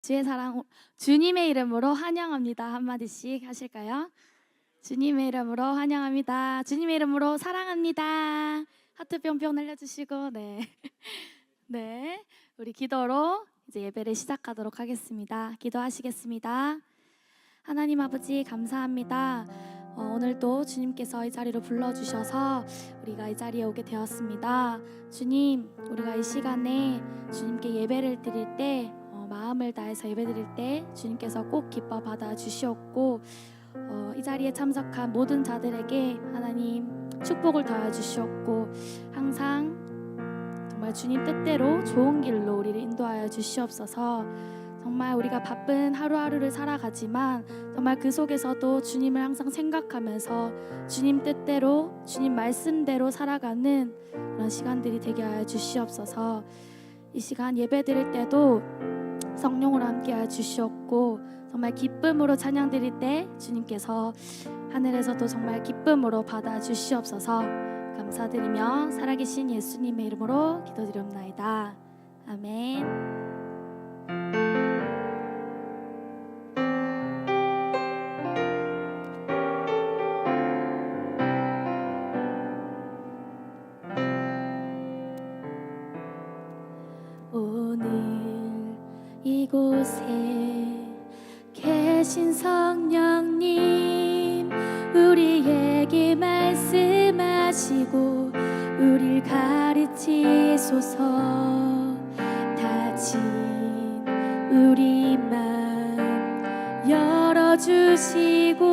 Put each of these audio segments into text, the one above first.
주의 사랑, 주님의 이름으로 환영합니다. 한마디씩 하실까요? 주님의 이름으로 환영합니다. 주님의 이름으로 사랑합니다. 하트 뿅뿅 날려주시고, 네. 네. 우리 기도로 이제 예배를 시작하도록 하겠습니다. 기도하시겠습니다. 하나님 아버지 감사합니다. 오늘도 주님께서 이 자리로 불러주셔서 우리가 이 자리에 오게 되었습니다. 주님, 우리가 이 시간에 주님께 예배를 드릴 때 마음을 다해서 예배드릴 때 주님께서 꼭 기뻐 받아주시옵고 이 자리에 참석한 모든 자들에게 하나님 축복을 더해 주시옵고 항상 정말 주님 뜻대로 좋은 길로 우리를 인도하여 주시옵소서. 정말 우리가 바쁜 하루하루를 살아가지만 정말 그 속에서도 주님을 항상 생각하면서 주님 뜻대로 주님 말씀대로 살아가는 그런 시간들이 되게 하여 주시옵소서. 이 시간 예배 드릴 때도 성령으로 함께하여 주시옵고 정말 기쁨으로 찬양 드릴 때 주님께서 하늘에서도 정말 기쁨으로 받아 주시옵소서. 감사드리며 살아계신 예수님의 이름으로 기도드리옵나이다. 아멘. 이곳에 계신 성령님, 우리에게 말씀하시고 우릴 가르치소서. 닫힌 우리 맘 열어주시고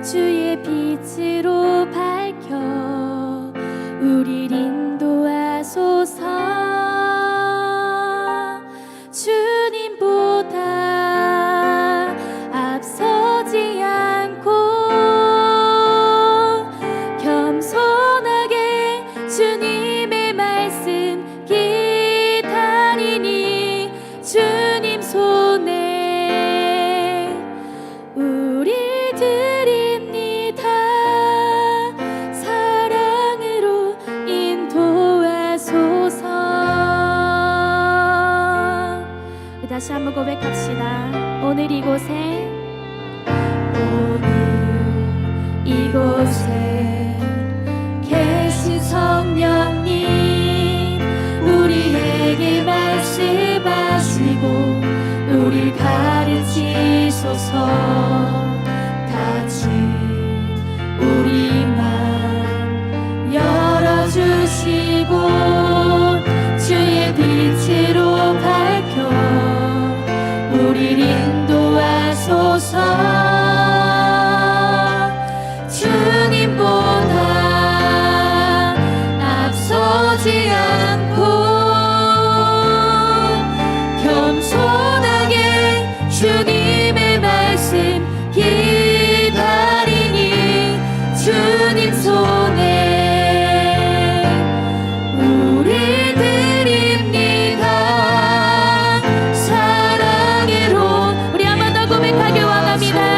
주의 빛으로 밝혀 우릴 인도하소서. 주님보다 앞서지 않고 겸손하게 주님의 말씀 기다리니 주님 손에 우리 드립니다. 사랑으로 인도하소서. 다시 한번 고백합시다. 오늘 이곳에 계신 성령님, 우리에게 말씀하시고 우릴 가르치소서. 닫힌 우리 맘 열어주시고 주의 빛으로 밝혀 우릴 인도하소서. 주님보다 앞서지 않고 겸손하게 주님의 말씀 기다리니 주님 손에 우리 드립니다. 사랑으로 우리 한 번 더 고백하길 원합니다.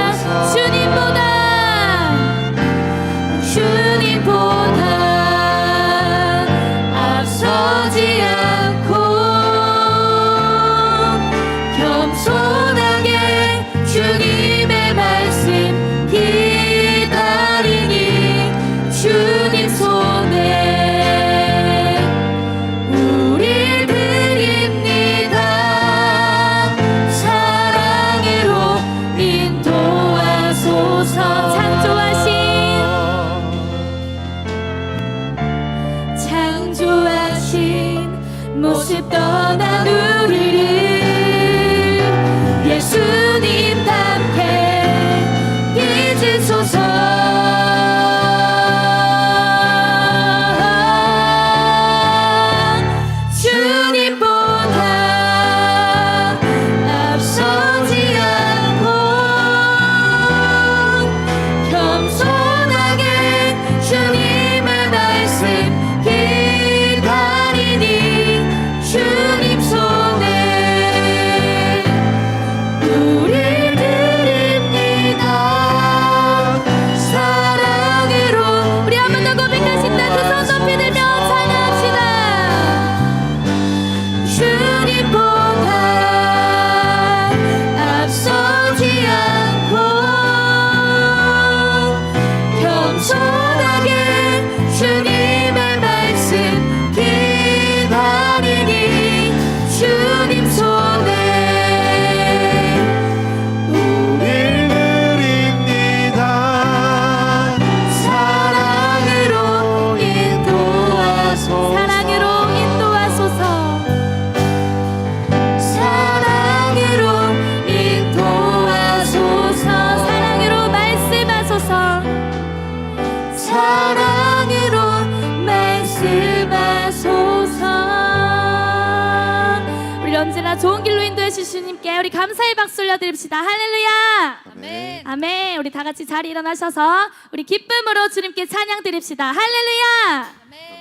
날마다 좋은 길로 인도해 주신 주님께 우리 감사의 박수 올려드립시다. 할렐루야. 아멘. 아멘. 우리 다 같이 자리 일어나셔서 우리 기쁨으로 주님께 찬양 드립시다. 할렐루야.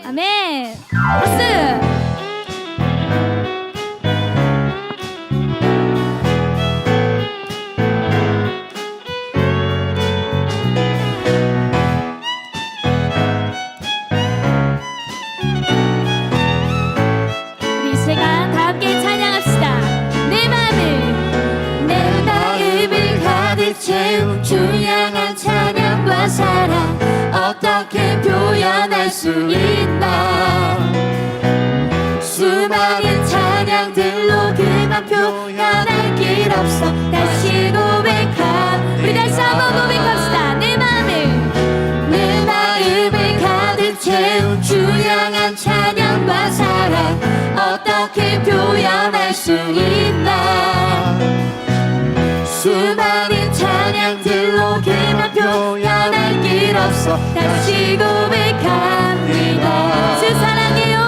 아멘. 박수. 채운 주양한 찬양과 사랑 어떻게 표현할 수 있나 수많은 찬양들로 그만 표현할 길 없어 다시 고백함 우리 다시 한번 고백합시다. 내 마음을 가득 채운 주양한 찬양과 사랑 어떻게 표현할 수 있나 수많은 찬양들로 그만 표현할 길 없어 다시 고백합니다. 주 사랑해요.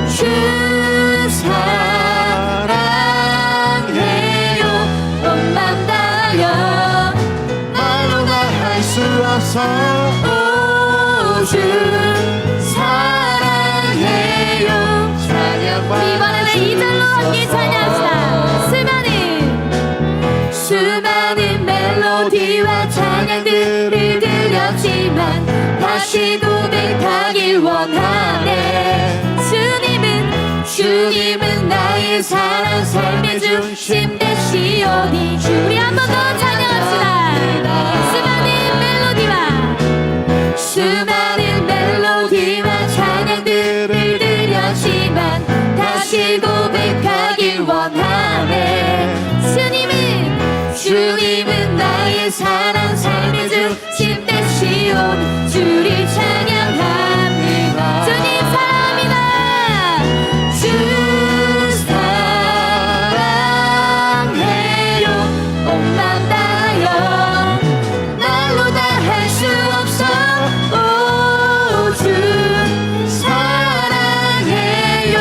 주 사랑해요. 온 맘 다여 말로 말할 수 없어 오 주 사랑해요. 찬양과 이번에는 2절로 함께 찬양합시다. 수많은 멜로디와 찬양들을 들렸지만 다시 고백하길 원하네. 주님은 나의 사랑 삶의 중심 되시오니 우리 한 번 더 찬양합시다. 수많은 멜로디와 찬양들을 들렸지만 다시 고백하길 원하네. 주님은 나의 사랑 삶의 중심 되시오니 주를 찬양합니다. 주님 사랑합니다. 주 사랑해요. 온 맘 다여 말로 다 할 수 없어 오 주 사랑해요.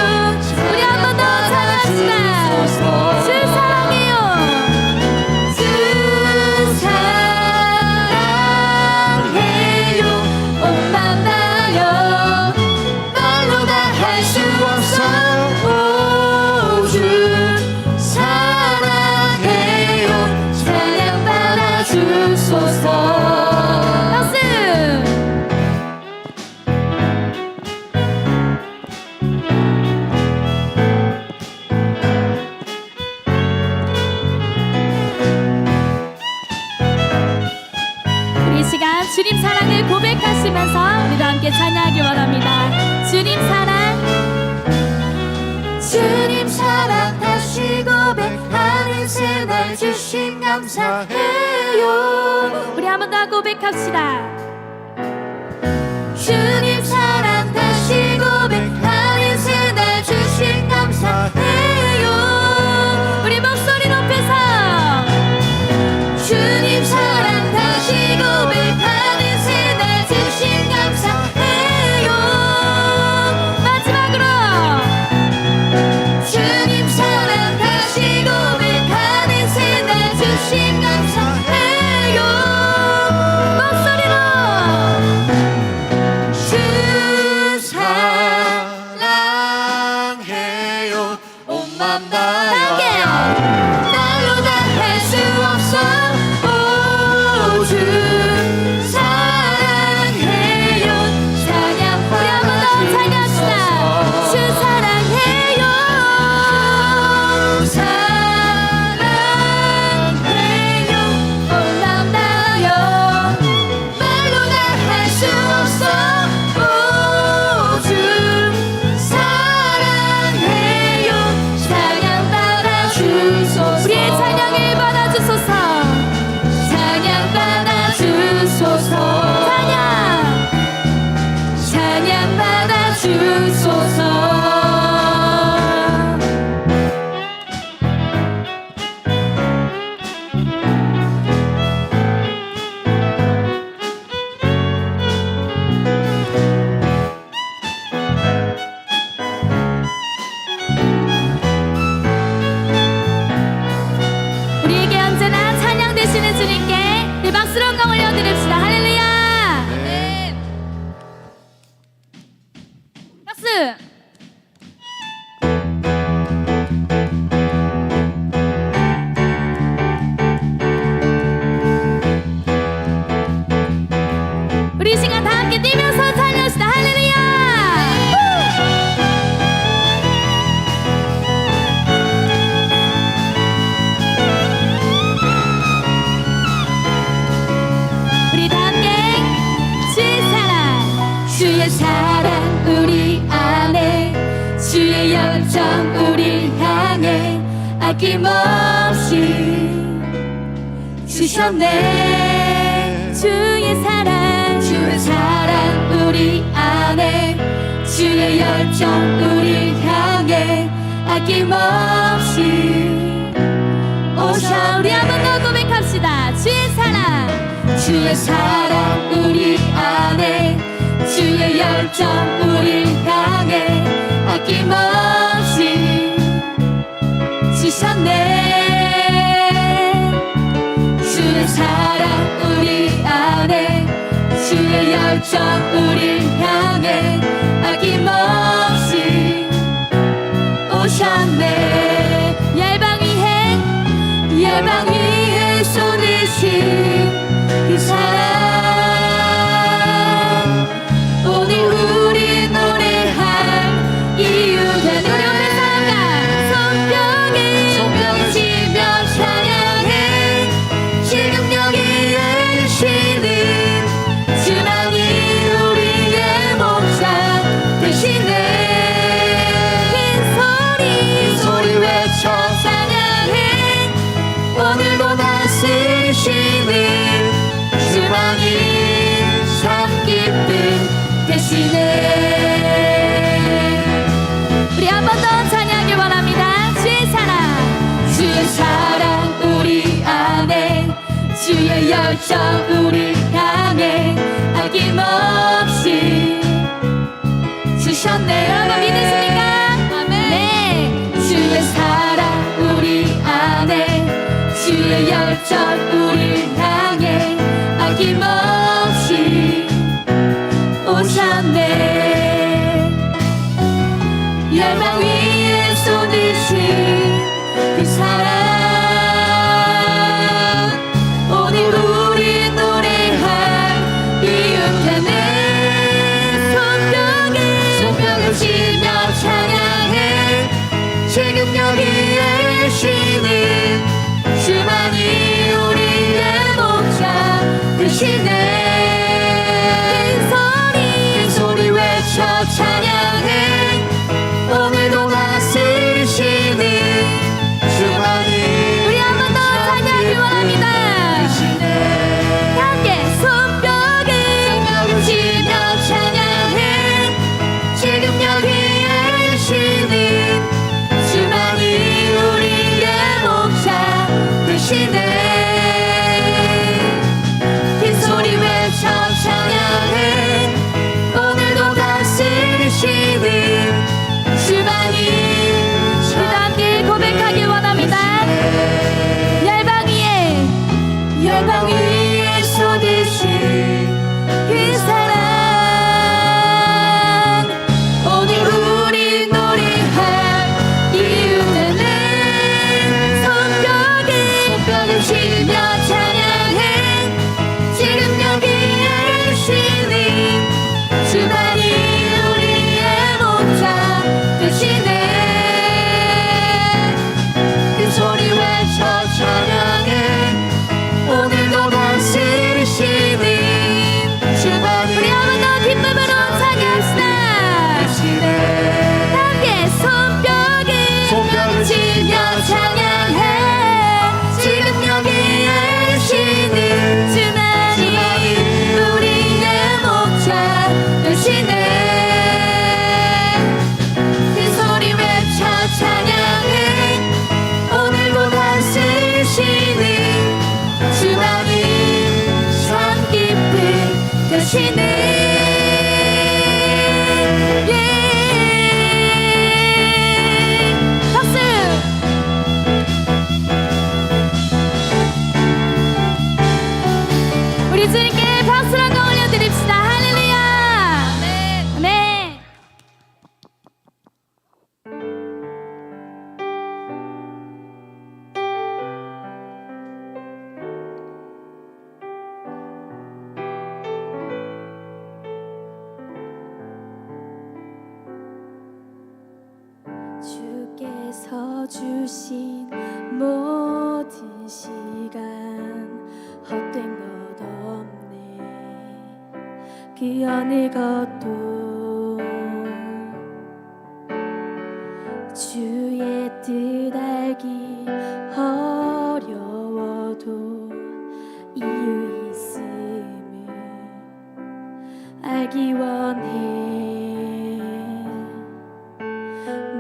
우리 한 번 더 찬양합시다. 주 사랑해요. 주님 사랑을 고백하시면서 우리도 함께 찬양하기 원합니다. 주님 사랑 다시 고백하는 새날 주심 감사해요. 우리 한 번 더 고백합시다. 주님 사랑 다시 고백하는 새날 주심 감사해요. 우리 목소리 높여서 주님 사랑 다시 고백하는 새날 주심 감사해요. 마지막으로 주님 사랑 다시 고백하는 새날 주심 감사해요. 목소리로 주 사랑해요. 온 맘 다여 날로 다 할 수 없어 주 사랑해요. 찬양 우리 한 번 더 찬양합시다. 주 사랑해요. 사랑해요. 온 맘 다여 말로 다 할 수 없어 주 사랑해요. 찬양 받아 주소서. 아낌없이 주셨네. 주의 사랑 우리 안에, 주의 열정 우리 향해 아낌없이 오셔. 우리 한 번 더 고백합시다. 주의 사랑 우리 안에, 주의 열정 우리 향해 아낌없이 주셨네. 주의 사랑 우리 안에, 주의 열정 우리 향해 아낌없이 오셨네. 열방 위에 쏟으신 그 사랑, 오늘 우리 노래할 이유가 노력의 사랑과 손뼉을 치며 찬양해. 지금 여기에 계시는 주만이 우리의 목자 되시네. 큰 소리 외쳐 찬양해. 오늘도 다스리시는 주만이 참 기쁨 되시네. 우리 한 번 더 찬양하길 원합니다. 주의 사랑 우리 안에, 주의 열정 우리 향해 아낌없이 주셨네. 여러분 믿으십니까? 아멘. 네. 주의 사랑 우리 안에, 주의 열정 우리 향해 아낌없이 오셨네. 열방 위에 쏟으신 그 사랑, 오늘 우리 노래할 이유가네. 손뼉을 치며 찬양해. 지금 여기에 계시는 주만이 우리의 목자 되시네. 큰 소리 외쳐 찬양해. 오늘도 다스리시는 주만이 우리 한 번 더 찬양하길 원합니다. 함께 손뼉을 치며 찬양해. 지금 여기에 계시는 주만이 우리의 목자 되시네. 큰 소리 외쳐 찬양해. 오늘도 다스리시는 주만이. 우리도 함께 고백하길 원합니다. 열방 위에 쏟으신 그 사랑, 오늘 우리 노래할 이유는 손뼉을 치며 찬양해. 지금 여기에 계시는 주만이 우리의 목자 되시네. 큰 소리 외쳐 찬양해. 오늘도 다스리시는 주만이. 우리 한 번 더 기쁨으로 찬양합시다. 함께 손뼉을 치며 찬양해. 지금 여기에 계시는 주만이 우리의 목자 되시네. 큰 소리 외쳐 찬양해. 오늘도 다스리시는 주만이 참 기쁨 되시네. 박수. 우리 주님께 박수를 한번 올려드립시다. 할렐루야. 네. 주께서 주신 모든 시간 헛된 것 없네. 그 어느 것도 주의 뜻 알 알기 어려워도 이유 있음을 알기 원해.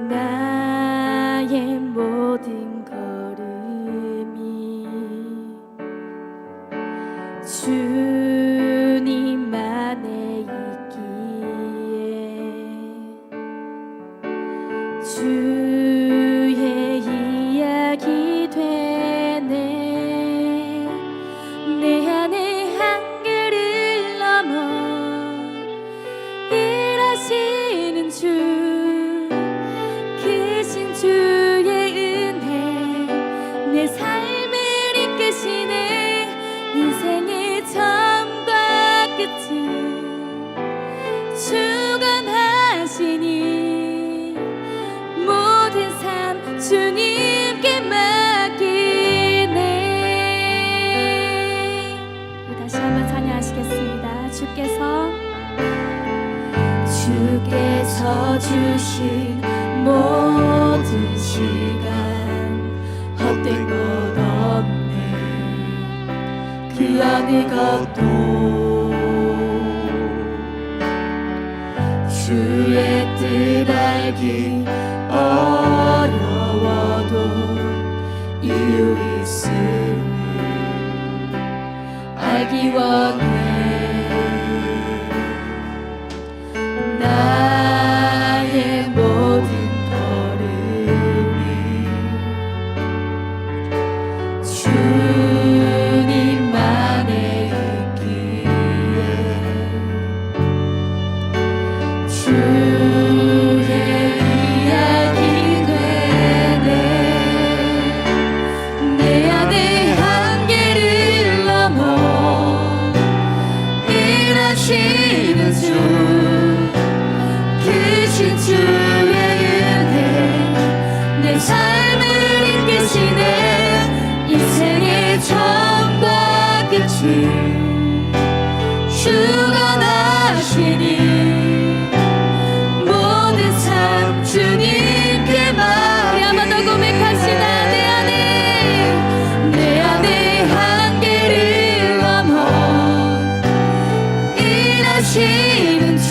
나의 모든 걸음이 주님 안에 있기에 주의 이야기 되네. 내 안에 한계를 넘어 일하시는 주, 크신 주의 은혜 내 삶을 이끄시네. 인생의 처음과 끝을 주관하시니 모든 삶 주님께 맡기네. 우리 다시 한번 찬양하시겠습니다. 주께서 주신 모든 시간 헛된 것 없네. 그 어느 것도 주의 뜻 알기 어려워도 이유 있음을 알기 원해. 나의 모든 걸음이 주님 안에 있기에 주의 이야기 되네. 내 안에 한계를 넘어 일하시는 주, 크신 주의 은혜 내 삶을 이끄시네. 인생의 처음과 끝을 주관하시니 모든 삶 주님께 맡기네. 우리 한번 더 고백합시다. 내 안에 한계를 넘어 일하시는 주,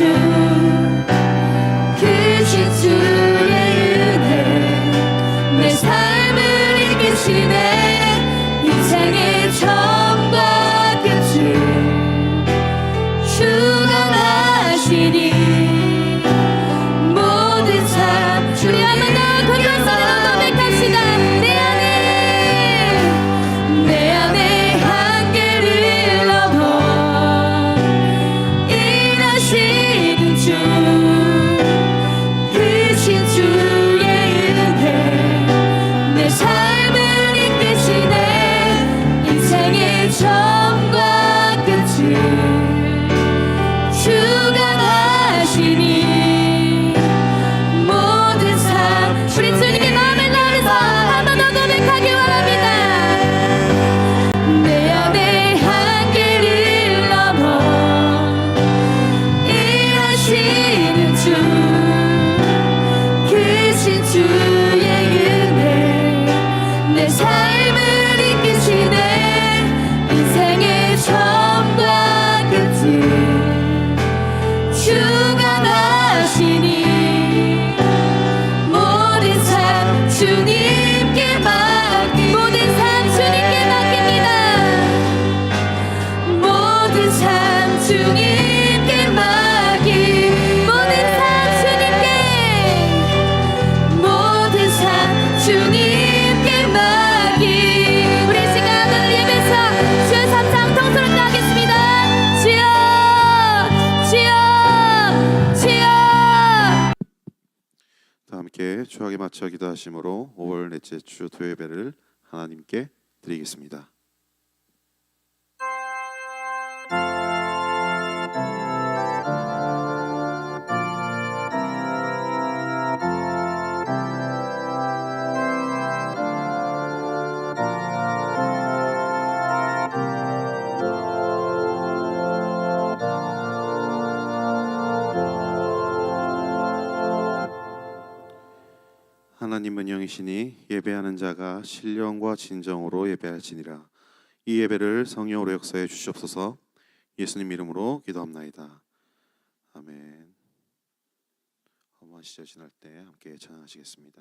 크신 주의 은혜 내 삶을 이끄시네. 인생의 처음과 끝을 주관하시니 모든 삶 우리 한번 더 고백하시다. 내 안에 한계를 넘어 일하시는 주, 크신 주의 은혜 내 삶을 이끄시네. 인생의 처음과 끝을 주관하시니 모든 삶 우리 주님께 마음을 나눠서 한 번 더 고백하기 원합니다. 내 안에 한계를 넘어 일하시는 주, 크신 주의 은혜 내 삶을 이끄시네. 인생의 처음과 끝을 주관하시니 모든 삶 주님께 맡기. 모든 삶 주님께 맡깁니다. 모든 삶 주님께 맡기. 모든 삶 주님께, 모든 삶 주님께 맡기. 우리 시간 오늘 예배에서 주의 삼창 통솔을 하겠습니다. 주여 주여 주여. 다 함께 주하게 맞춰 기도하심으로 5월 넷째 주 토요예배를 하나님께 드리겠습니다. 하나님은 영이시니 예배하는 자가 신령과 진정으로 예배할지니라. 이 예배를 성령으로 역사해 주시옵소서. 예수님 이름으로 기도합나이다. 아멘. 한번 시절 지날 때 함께 찬양하시겠습니다.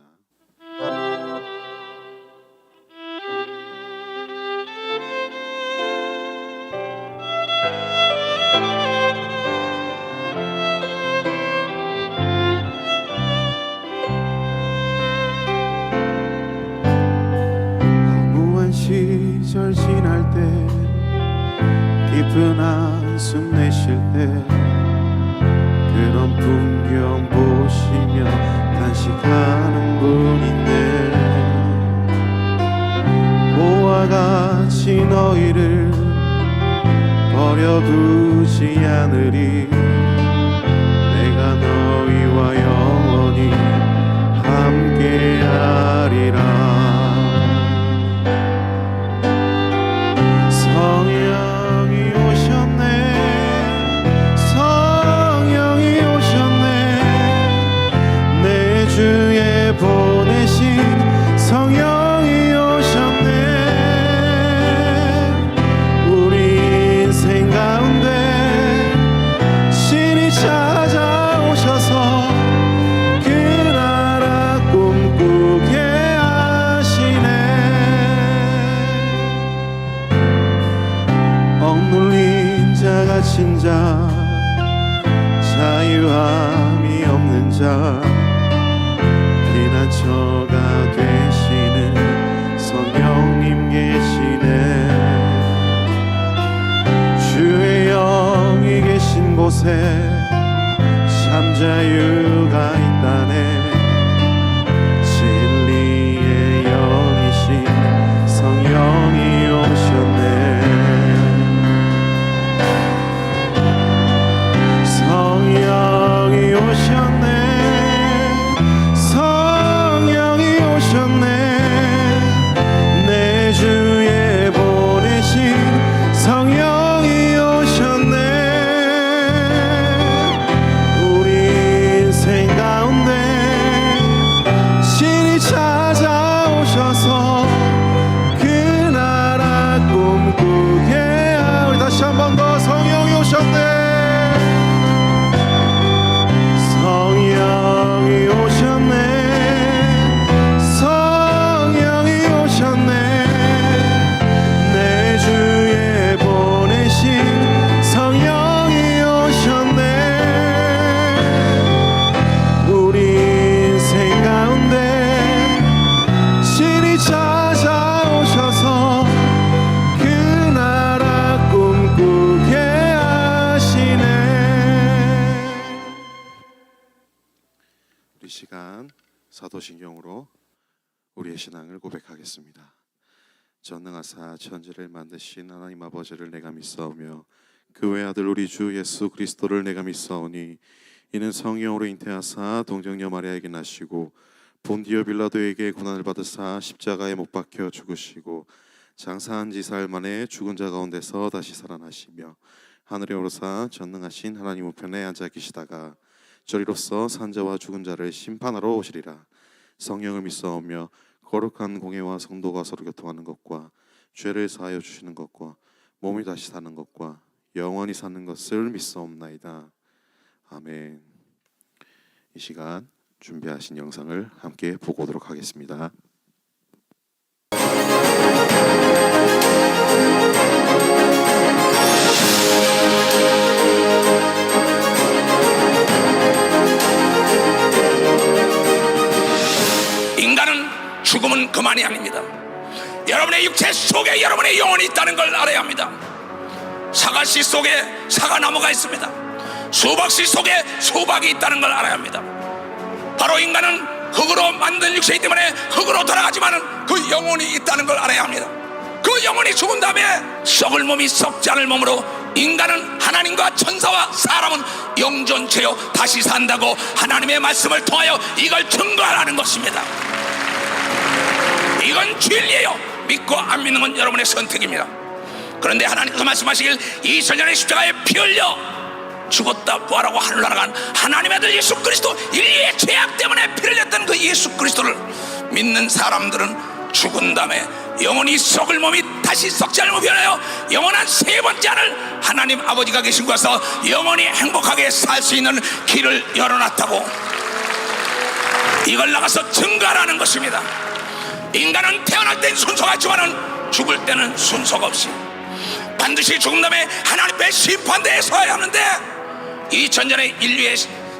허무한 시절 지날 때 깊은 한숨 내쉴 때 그런 풍경 보시며 간식하는 분인데 모와 같이 너희를 버려두지 않으리. 내가 너희와 영원히 함께하리라. 성령이 오셨네. 성령이 오셨네. 내 주에 보내신 성령이 오셨네. 우리 인생 가운데 신이 찾아오셔서 그 나라 꿈꾸게 하시네. 억눌린 자 갇힌 자 자유함이 없는 자 피난처가 되시는 성령님 계시네. 주의 영이 계신 곳에 참 자유가 있다네. 진리의 영이신 성령이 오셨네. 성령이 오셨네. 성령이 오셨네. 내 주에 보내신 성령이 오셨네. 우리 인생 가운데 신이 찾아오셔서 그 나라 꿈꾸게 우리 다시 한 번 더 성령이 오셨네. 성령이 오셨네. 성령이 오셨네. 내 주에 보내신 성령이 오셨네. 우리 인생 가운데 신이 찾아오셔서 그 나라 꿈꾸게 하시네. 우리 시간 사도신경으로 우리의 신앙을 고백하겠습니다. 전능하사 천지를 만드신 하나님 아버지를 내가 믿사오며 그 외아들 우리 주 예수 그리스도를 내가 믿사오니 이는 성령으로 잉태하사 동정녀 마리아에게 나시고 본디오 빌라도에게 고난을 받으사 십자가에 못 박혀 죽으시고 장사한 지 사흘 만에 죽은 자 가운데서 다시 살아나시며 하늘에 오르사 전능하신 하나님 우편에 앉아 계시다가 저리로서 산자와 죽은 자를 심판하러 오시리라. 성령을 믿사오며 거룩한 공회와 성도가 서로 교통하는 것과 죄를 사하여 주시는 것과 몸이 다시 사는 것과 영원히 사는 것을 믿사옵나이다. 아멘. 이 시간 준비하신 영상을 함께 보고 오도록 하겠습니다. 인간은 죽음은 그만이 아닙니다. 여러분의 육체 속에 여러분의 영혼이 있다는 걸 알아야 합니다. 사과씨 속에 사과나무가 있습니다. 수박씨 속에 수박이 있다는 걸 알아야 합니다. 바로 인간은 흙으로 만든 육체이기 때문에 흙으로 돌아가지만 그 영혼이 있다는 걸 알아야 합니다. 그 영혼이 죽은 다음에 썩을 몸이 썩지 않을 몸으로 인간은 하나님과 천사와 사람은 영존체요 다시 산다고 하나님의 말씀을 통하여 이걸 증거하라는 것입니다. 이건 진리예요. 믿고 안 믿는 건 여러분의 선택입니다. 그런데 하나님께서 말씀하시길 2000년의 십자가에 피 흘려 죽었다 부활하고 하늘나라 간 하나님의 아들 예수 그리스도 인류의 죄악 때문에 피를 흘렸던 그 예수 그리스도를 믿는 사람들은 죽은 다음에 영원히 썩을 몸이 다시 썩지 않으면 변하여 영원한 세 번째 하늘 하나님 아버지가 계신 곳에서 영원히 행복하게 살 수 있는 길을 열어놨다고, 이걸 나가서 증거하라는 것입니다. 인간은 태어날 땐 순서가 있지만은 죽을 때는 순서가 없이 반드시 죽은 다음에 하나님의 심판대에 서야 하는데, 2000년의 인류의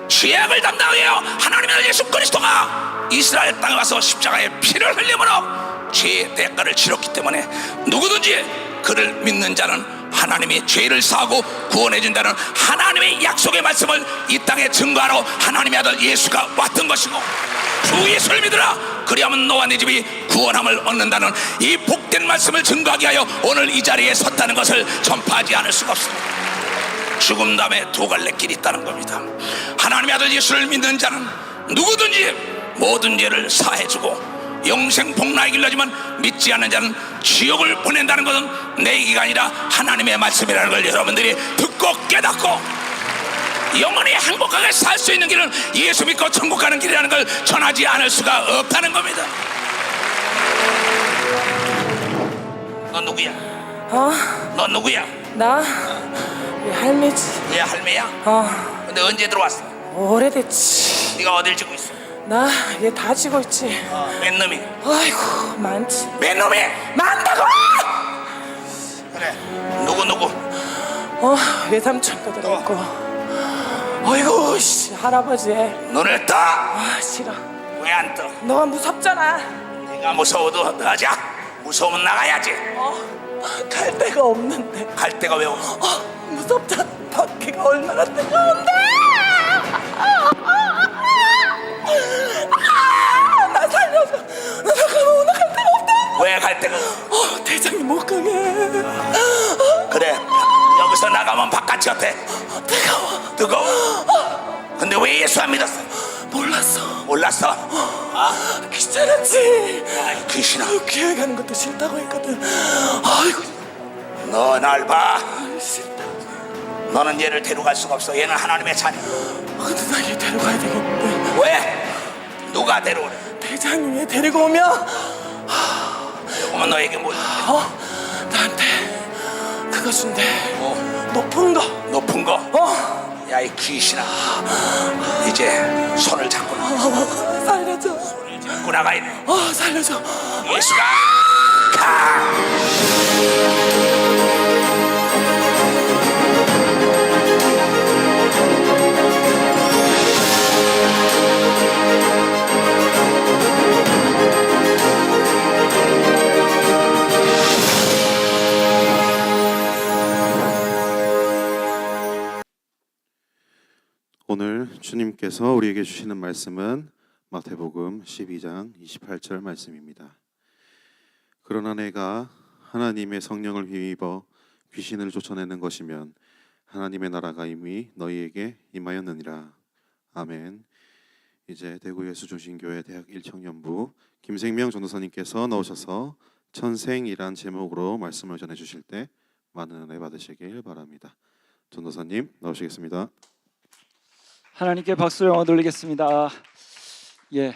죄악을 담당하여 하나님의 아들 예수 그리스도가 이스라엘 땅에 와서 십자가에 피를 흘림으로 죄의 대가를 치렀기 때문에 누구든지 그를 믿는 자는 하나님이 죄를 사하고 구원해 준다는 하나님의 약속의 말씀을 이 땅에 증거하러 하나님의 아들 예수가 왔던 것이고, 주 예수를 믿으라 그리하면 너와 네 집이 구원함을 얻는다는 이 복된 말씀을 증거하기 위하여 오늘 이 자리에 섰다는 것을 전파하지 않을 수가 없습니다. 죽음 다음에 두 갈래 길이 있다는 겁니다. 하나님의 아들 예수를 믿는 자는 누구든지 모든 죄를 사해주고 영생 복락의 길로 하지만 믿지 않는 자는 지옥을 보낸다는 것은 내 얘기가 아니라 하나님의 말씀이라는 걸 여러분들이 듣고 깨닫고 영원히 행복하게 살 수 있는 길은 예수 믿고 천국 가는 길이라는 걸 전하지 않을 수가 없다는 겁니다. 너 누구야? 너 누구야? 나? 얘 할매지. 얘 할매야? 근데 언제 들어왔어? 오래됐지. 네가 어딜 지고 있어? 나 얘 다 지고 있지. 맨 놈이? 아이고 많지. 맨 놈이? 많다고! 그래, 누구? 외삼촌도 들어있고. 어이구 씨 할아버지. 눈을 떠! 싫어. 왜 안 떠? 너가 무섭잖아. 네가 무서워도 나자. 무서우면 나가야지. 갈 데가 없는데. 갈 데가 왜 없어? 무섭잖아. 밖에가 얼마나 뜨거운데. 나 살려줘. 나 잠깐만 오늘 갈 데가 없다. 왜 갈 데가 없어? 대장이 못 가게. 그래, 여기서 나가면 바깥이 어때? 뜨거워. 근데 왜 예수 안 믿었어? 몰랐어? 귀찮았지. 아이 귀신아, 교회 가는 것도 싫다고 했거든. 아이고 너 날 봐. 싫다. 너는 얘를 데려갈 수가 없어. 얘는 하나님의 자녀. 근데 나 얘 데려가야 되겠는데. 왜? 누가 데려오래? 대장이 얘 데리고 오면 그러면 너에게 뭐? 나한테 그거 준대. 뭐? 높은 거. 높은 거? 야 이 귀신아, 이제 손을 잡고 살려줘. 잡고 나가야 돼. 살려줘. 예수가 가. 오늘 주님께서 우리에게 주시는 말씀은 마태복음 12장 28절 말씀입니다. 그러나 내가 하나님의 성령을 힘입어 귀신을 쫓아내는 것이면 하나님의 나라가 이미 너희에게 임하였느니라. 아멘. 이제 대구 예수중심교회 대학 1청년부 김생명 전도사님께서 나오셔서 천생이란 제목으로 말씀을 전해 주실 때 많은 은혜 받으시길 바랍니다. 전도사님 나오시겠습니다. 하나님께 박수 영어 돌리겠습니다. 예,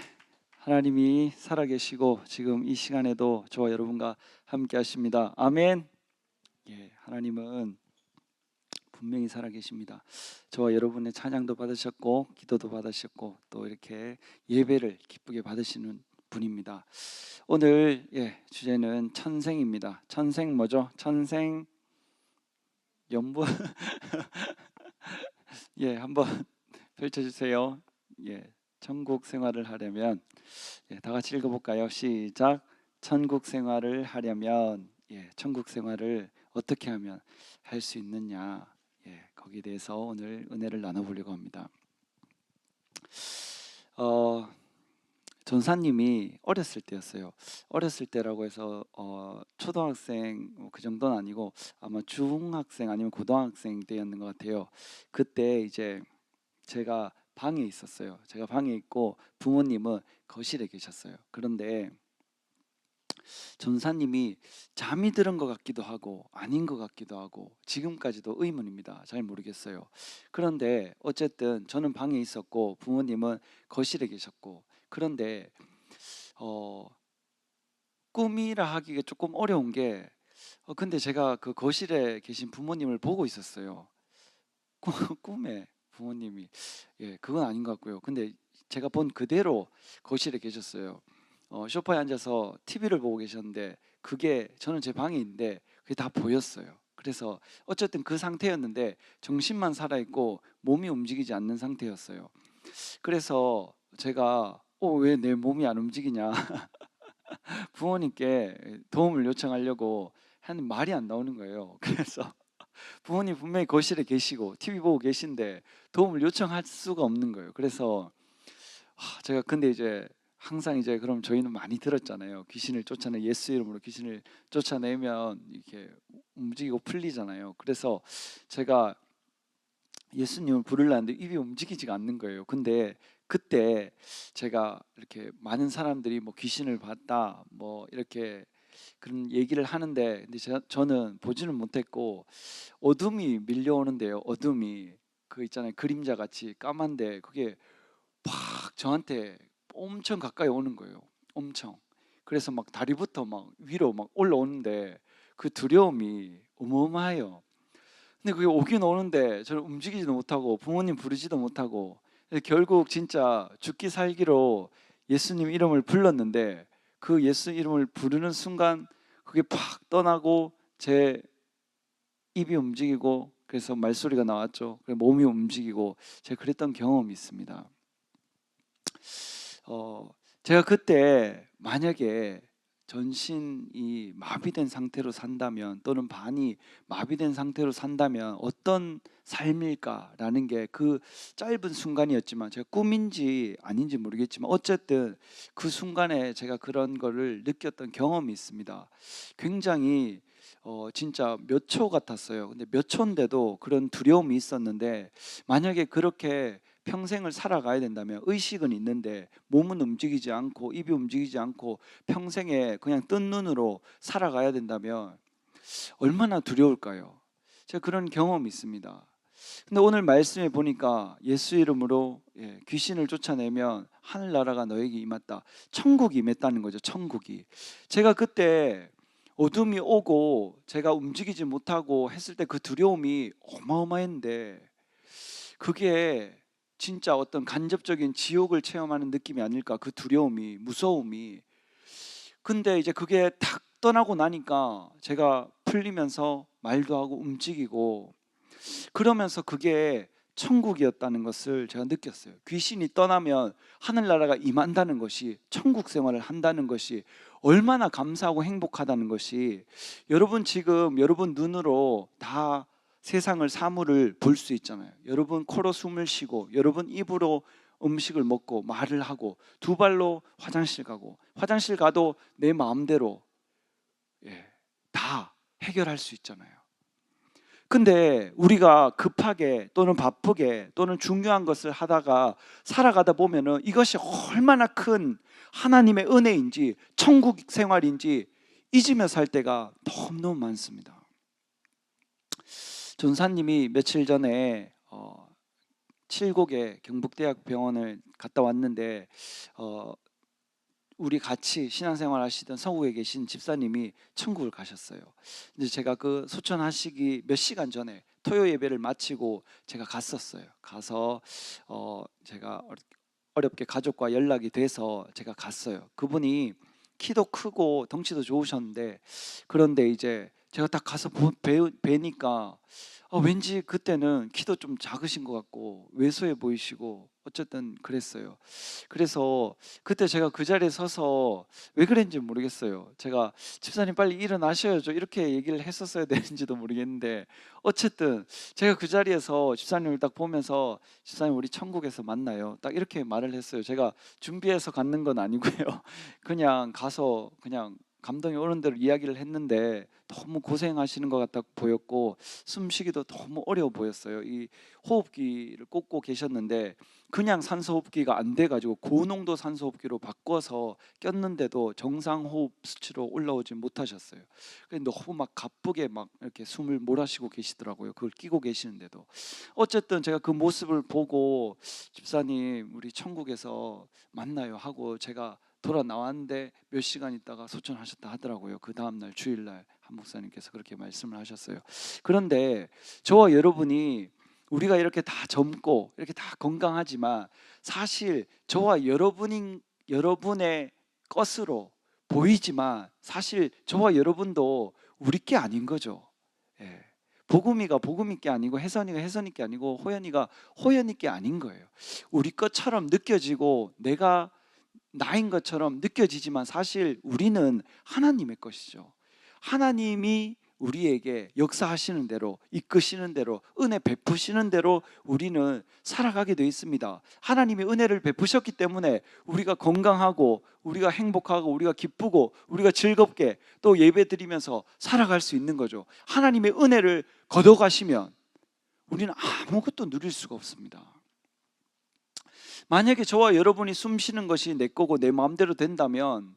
하나님이 살아계시고 지금 이 시간에도 저와 여러분과 함께 하십니다. 아멘. 예, 하나님은 분명히 살아계십니다. 저와 여러분의 찬양도 받으셨고 기도도 받으셨고 또 이렇게 예배를 기쁘게 받으시는 분입니다. 오늘 주제는 천생입니다. 천생 뭐죠? 천생 연분 한번 펼쳐주세요. 천국 생활을 하려면 다 같이 읽어볼까요? 시작. 천국 생활을 하려면 천국 생활을 어떻게 하면 할 수 있느냐, 거기에 대해서 오늘 은혜를 나눠보려고 합니다. 전사님이 어렸을 때였어요. 어렸을 때라고 해서 초등학생 그 정도는 아니고 아마 중학생 아니면 고등학생 때였는 것 같아요. 그때 이제 제가 방에 있었어요. 제가 방에 있고 부모님은 거실에 계셨어요. 그런데 전사님이 잠이 들은 것 같기도 하고 아닌 것 같기도 하고 지금까지도 의문입니다. 잘 모르겠어요. 그런데 어쨌든 저는 방에 있었고 부모님은 거실에 계셨고, 그런데 꿈이라 하기가 조금 어려운 게 근데 제가 그 거실에 계신 부모님을 보고 있었어요. 꿈에 부모님이 그건 아닌 것 같고요. 근데 제가 본 그대로 거실에 계셨어요. 소파에 앉아서 TV를 보고 계셨는데 그게 저는 제 방에 있는데 그게 다 보였어요. 그래서 어쨌든 그 상태였는데 정신만 살아있고 몸이 움직이지 않는 상태였어요. 그래서 제가 왜 내 몸이 안 움직이냐 부모님께 도움을 요청하려고 하는 말이 안 나오는 거예요. 그래서 부모님 분명히 거실에 계시고 TV 보고 계신데 도움을 요청할 수가 없는 거예요. 그래서 제가 근데 이제 항상 이제 그럼 저희는 많이 들었잖아요. 귀신을 쫓아내 예수 이름으로 귀신을 쫓아내면 이렇게 움직이고 풀리잖아요. 그래서 제가 예수님을 부르려는데 입이 움직이지가 않는 거예요. 근데 그때 제가 이렇게 많은 사람들이 뭐 귀신을 봤다 뭐 이렇게 그런 얘기를 하는데 근데 저는 보지는 못했고 어둠이 밀려오는데요. 어둠이 그 있잖아요. 그림자 같이 까만데 그게 팍 저한테 엄청 가까이 오는 거예요. 엄청. 그래서 막 다리부터 막 위로 막 올라오는데 그 두려움이 어마어마해요. 근데 그게 오긴 오는데 저는 움직이지도 못하고 부모님 부르지도 못하고 결국 진짜 죽기 살기로 예수님 이름을 불렀는데 그 예수 이름을 부르는 순간 그게 팍 떠나고 제 입이 움직이고 그래서 말소리가 나왔죠. 그래서 몸이 움직이고 제가 그랬던 경험이 있습니다. 제가 그때 만약에 전신이 마비된 상태로 산다면 또는 반이 마비된 상태로 산다면 어떤 삶일까라는 게 그 짧은 순간이었지만 제가 꿈인지 아닌지 모르겠지만 어쨌든 그 순간에 제가 그런 거를 느꼈던 경험이 있습니다. 굉장히 진짜 몇 초 같았어요. 근데 몇 초인데도 그런 두려움이 있었는데 만약에 그렇게 평생을 살아가야 된다면 의식은 있는데 몸은 움직이지 않고 입이 움직이지 않고 평생에 그냥 뜬 눈으로 살아가야 된다면 얼마나 두려울까요? 제가 그런 경험이 있습니다. 근데 오늘 말씀에 보니까 예수 이름으로 귀신을 쫓아내면 하늘나라가 너에게 임했다. 천국이 임했다는 거죠. 천국이. 제가 그때 어둠이 오고 제가 움직이지 못하고 했을 때 그 두려움이 어마어마했는데 그게 진짜 어떤 간접적인 지옥을 체험하는 느낌이 아닐까. 그 두려움이 무서움이. 근데 이제 그게 탁 떠나고 나니까 제가 풀리면서 말도 하고 움직이고 그러면서 그게 천국이었다는 것을 제가 느꼈어요. 귀신이 떠나면 하늘나라가 임한다는 것이 천국 생활을 한다는 것이 얼마나 감사하고 행복하다는 것이 여러분 지금 여러분 눈으로 다 세상을 사물을 볼 수 있잖아요. 여러분 코로 숨을 쉬고 여러분 입으로 음식을 먹고 말을 하고 두 발로 화장실 가고 화장실 가도 내 마음대로 다 해결할 수 있잖아요. 근데 우리가 급하게 또는 바쁘게 또는 중요한 것을 하다가 살아가다 보면은 이것이 얼마나 큰 하나님의 은혜인지 천국 생활인지 잊으며 살 때가 너무너무 많습니다. 전사님이 며칠 전에 칠곡에 경북대학병원을 갔다 왔는데 우리 같이 신앙생활 하시던 서구에 계신 집사님이 천국을 가셨어요. 근데 제가 그 소천하시기 몇 시간 전에 토요 예배를 마치고 제가 갔었어요. 가서 제가 어렵게 가족과 연락이 돼서 제가 갔어요. 그분이 키도 크고 덩치도 좋으셨는데 그런데 이제 제가 딱 가서 뵈니까 왠지 그때는 키도 좀 작으신 것 같고 왜소해 보이시고 어쨌든 그랬어요. 그래서 그때 제가 그 자리에 서서 왜 그랬는지 모르겠어요. 제가 집사님 빨리 일어나셔야죠 이렇게 얘기를 했었어야 되는지도 모르겠는데 어쨌든 제가 그 자리에서 집사님을 딱 보면서 집사님 우리 천국에서 만나요 딱 이렇게 말을 했어요. 제가 준비해서 갔는 건 아니고요. 그냥 가서 그냥 감동이 오는 대로 이야기를 했는데 너무 고생하시는 것 같아 보였고 숨쉬기도 너무 어려워 보였어요. 이 호흡기를 꽂고 계셨는데 그냥 산소호흡기가 안 돼가지고 고농도 산소호흡기로 바꿔서 꼈는데도 정상 호흡 수치로 올라오지 못하셨어요. 너무 막 가쁘게 막 이렇게 숨을 몰아쉬고 계시더라고요. 그걸 끼고 계시는데도 어쨌든 제가 그 모습을 보고 집사님 우리 천국에서 만나요 하고 제가 돌아 나왔는데 몇 시간 있다가 소천하셨다 하더라고요. 그 다음날 주일날 한 목사님께서 그렇게 말씀을 하셨어요. 그런데 저와 여러분이 우리가 이렇게 다 젊고 이렇게 다 건강하지만 사실 저와 여러분의 것으로 보이지만 사실 저와 여러분도 우리 게 아닌 거죠. 예. 복음이가 복음이 게 아니고 혜선이가 혜선이 게 아니고 호연이가 호연이 게 아닌 거예요. 우리 것처럼 느껴지고 내가 나인 것처럼 느껴지지만 사실 우리는 하나님의 것이죠. 하나님이 우리에게 역사하시는 대로 이끄시는 대로 은혜 베푸시는 대로 우리는 살아가게 되어 있습니다. 하나님이 은혜를 베푸셨기 때문에 우리가 건강하고 우리가 행복하고 우리가 기쁘고 우리가 즐겁게 또 예배드리면서 살아갈 수 있는 거죠. 하나님의 은혜를 걷어가시면 우리는 아무것도 누릴 수가 없습니다. 만약에 저와 여러분이 숨 쉬는 것이 내 거고 내 마음대로 된다면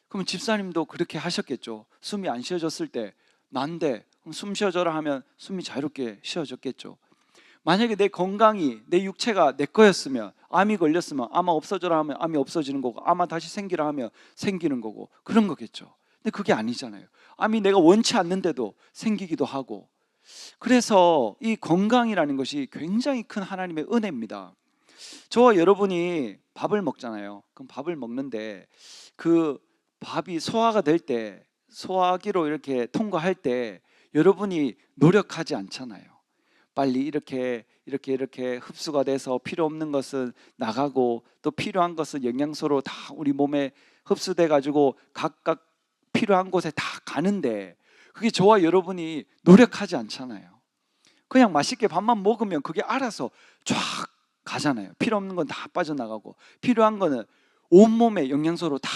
그럼 집사님도 그렇게 하셨겠죠. 숨이 안 쉬어졌을 때 난데 숨 쉬어져라 하면 숨이 자유롭게 쉬어졌겠죠. 만약에 내 건강이 내 육체가 내 거였으면 암이 걸렸으면 암아 없어져라 하면 암이 없어지는 거고 암아 다시 생기라 하면 생기는 거고 그런 거겠죠. 근데 그게 아니잖아요. 암이 내가 원치 않는데도 생기기도 하고 그래서 이 건강이라는 것이 굉장히 큰 하나님의 은혜입니다. 저와 여러분이 밥을 먹잖아요. 그럼 밥을 먹는데 그 밥이 소화가 될 때 소화기로 이렇게 통과할 때 여러분이 노력하지 않잖아요. 빨리 이렇게 흡수가 돼서 필요 없는 것은 나가고 또 필요한 것은 영양소로 다 우리 몸에 흡수돼 가지고 각각 필요한 곳에 다 가는데 그게 저와 여러분이 노력하지 않잖아요. 그냥 맛있게 밥만 먹으면 그게 알아서 쫙 가잖아요. 필요 없는 건 다 빠져나가고 필요한 거는 온몸에 영양소로 다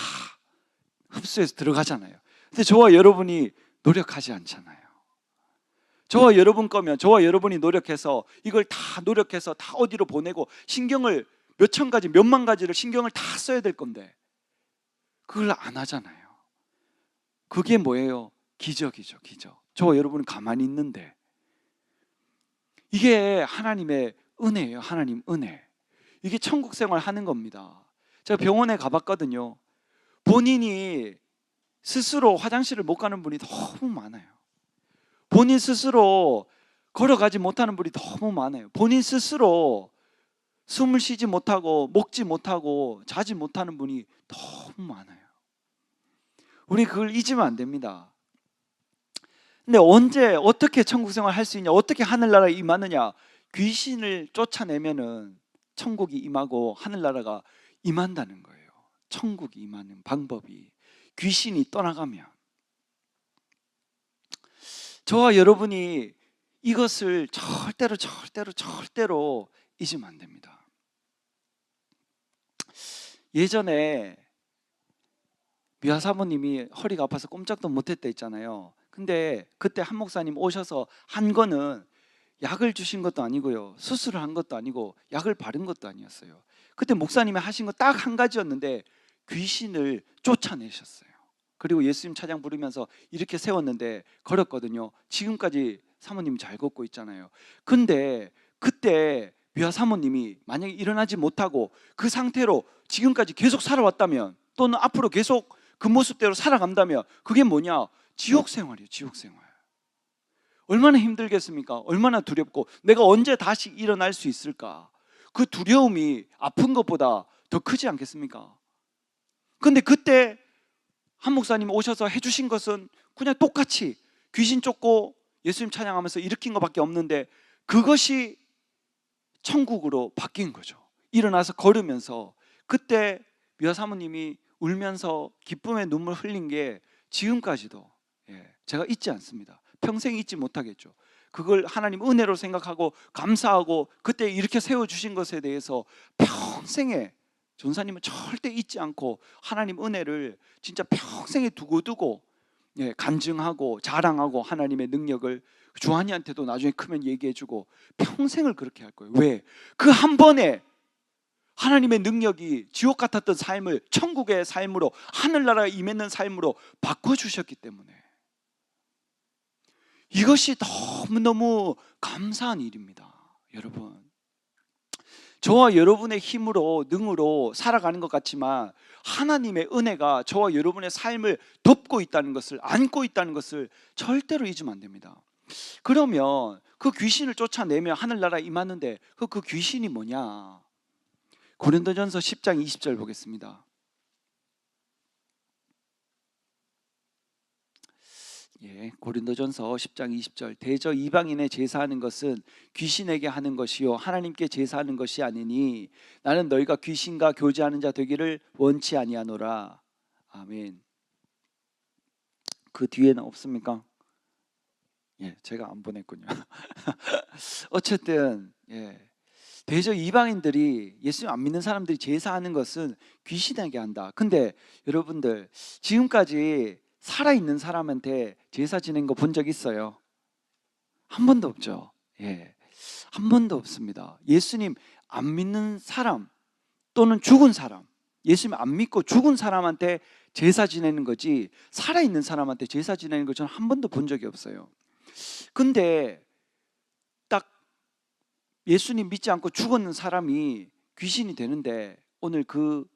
흡수해서 들어가잖아요. 근데 저와 여러분이 노력하지 않잖아요. 저와 여러분 거면 저와 여러분이 노력해서 이걸 다 노력해서 다 어디로 보내고 신경을 몇천 가지 몇만 가지를 신경을 다 써야 될 건데 그걸 안 하잖아요. 그게 뭐예요? 기적이죠. 기적. 저와 여러분은 가만히 있는데 이게 하나님의 은혜예요. 하나님 은혜. 이게 천국 생활 하는 겁니다. 제가 병원에 가봤거든요. 본인이 스스로 화장실을 못 가는 분이 너무 많아요. 본인 스스로 걸어가지 못하는 분이 너무 많아요. 본인 스스로 숨을 쉬지 못하고 먹지 못하고 자지 못하는 분이 너무 많아요. 우리 그걸 잊으면 안 됩니다. 근데 언제 어떻게 천국 생활 할 수 있냐, 어떻게 하늘나라에 임하느냐, 귀신을 쫓아내면은 천국이 임하고 하늘나라가 임한다는 거예요. 천국이 임하는 방법이 귀신이 떠나가면. 저와 여러분이 이것을 절대로 잊으면 안 됩니다. 예전에 미화 사모님이 허리가 아파서 꼼짝도 못했다 했잖아요. 근데 그때 한 목사님 오셔서 한 거는 약을 주신 것도 아니고요, 수술을 한 것도 아니고 약을 바른 것도 아니었어요. 그때 목사님이 하신 거 딱 한 가지였는데 귀신을 쫓아내셨어요. 그리고 예수님 찬양 부르면서 이렇게 세웠는데 걸었거든요. 지금까지 사모님 잘 걷고 있잖아요. 근데 그때 미화 사모님이 만약에 일어나지 못하고 그 상태로 지금까지 계속 살아왔다면, 또는 앞으로 계속 그 모습대로 살아간다면 그게 뭐냐? 지옥 생활이에요. 지옥 생활. 얼마나 힘들겠습니까? 얼마나 두렵고 내가 언제 다시 일어날 수 있을까? 그 두려움이 아픈 것보다 더 크지 않겠습니까? 근데 그때 한 목사님 오셔서 해주신 것은 그냥 똑같이 귀신 쫓고 예수님 찬양하면서 일으킨 것밖에 없는데 그것이 천국으로 바뀐 거죠. 일어나서 걸으면서 그때 미화 사모님이 울면서 기쁨의 눈물 흘린 게 지금까지도 제가 잊지 않습니다. 평생 잊지 못하겠죠. 그걸 하나님 은혜로 생각하고 감사하고 그때 이렇게 세워주신 것에 대해서 평생에 전사님은 절대 잊지 않고 하나님 은혜를 진짜 평생에 두고두고 간증하고 자랑하고 하나님의 능력을 주한이한테도 나중에 크면 얘기해주고 평생을 그렇게 할 거예요. 왜? 그 한 번에 하나님의 능력이 지옥 같았던 삶을 천국의 삶으로, 하늘나라에 임했는 삶으로 바꿔주셨기 때문에 이것이 너무너무 감사한 일입니다. 여러분, 저와 여러분의 힘으로 능으로 살아가는 것 같지만 하나님의 은혜가 저와 여러분의 삶을 덮고 있다는 것을, 안고 있다는 것을 절대로 잊으면 안 됩니다. 그러면 그 귀신을 쫓아내며 하늘나라에 임하는데 그 귀신이 뭐냐? 고린도전서 10장 20절 보겠습니다. 고린도전서 10장 20절. 대저 이방인의 제사하는 것은 귀신에게 하는 것이요 하나님께 제사하는 것이 아니니 나는 너희가 귀신과 교제하는 자 되기를 원치 아니하노라. 아멘. 그 뒤에는 없습니까? 제가 안 보냈군요. 어쨌든 대저 이방인들이 예수님 안 믿는 사람들이 제사하는 것은 귀신에게 한다. 근데 여러분들 지금까지 살아있는 사람한테 제사 지낸 거 본 적 있어요? 한 번도 없죠. 한 번도 없습니다. 예수님 안 믿는 사람 또는 죽은 사람, 예수님 안 믿고 죽은 사람한테 제사 지내는 거지 살아있는 사람한테 제사 지내는 거 저는 한 번도 본 적이 없어요. 근데 딱 예수님 믿지 않고 죽었는 사람이 귀신이 되는데 오늘 그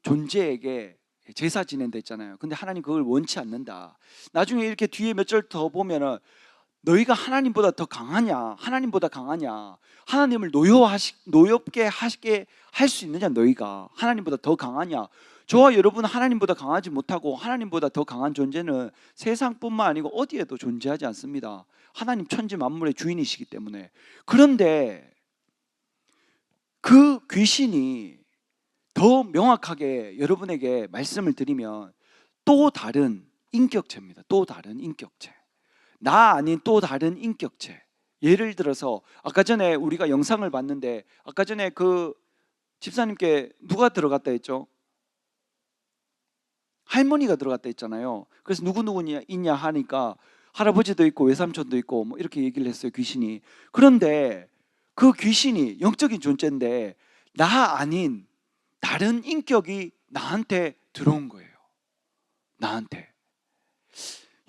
존재에게 제사 지낸다 했잖아요. 근데 하나님 그걸 원치 않는다. 나중에 이렇게 뒤에 몇 절 더 보면은 너희가 하나님보다 더 강하냐? 하나님보다 강하냐? 하나님을 노엽게 하게 할 수 있느냐? 너희가 하나님보다 더 강하냐? 저와 여러분은 하나님보다 강하지 못하고 하나님보다 더 강한 존재는 세상뿐만 아니고 어디에도 존재하지 않습니다. 하나님 천지 만물의 주인이시기 때문에. 그런데 그 귀신이 더 명확하게 여러분에게 말씀을 드리면 또 다른 인격체입니다. 또 다른 인격체. 나 아닌 또 다른 인격체. 예를 들어서 아까 전에 우리가 영상을 봤는데 아까 전에 그 집사님께 누가 들어갔다 했죠? 할머니가 들어갔다 했잖아요. 그래서 누구 있냐 하니까 할아버지도 있고 외삼촌도 있고 뭐 이렇게 얘기를 했어요. 귀신이. 그런데 그 귀신이 영적인 존재인데 나 아닌 다른 인격이 나한테 들어온 거예요. 나한테.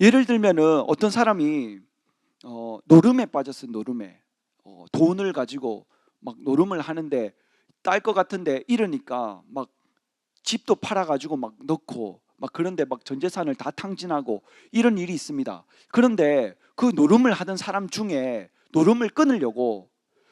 예를 들면은 어떤 사람이 노름에 빠졌어요. 노름에. 돈을 가지고 막 노름을 하는데 딸 것 같은데 이러니까 막 집도 팔아가지고 막 넣고 막 그런데 막 전 재산을 다 탕진하고 이런 일이 있습니다. 그런데 그 노름을 하던 사람 중에 노름을 끊으려고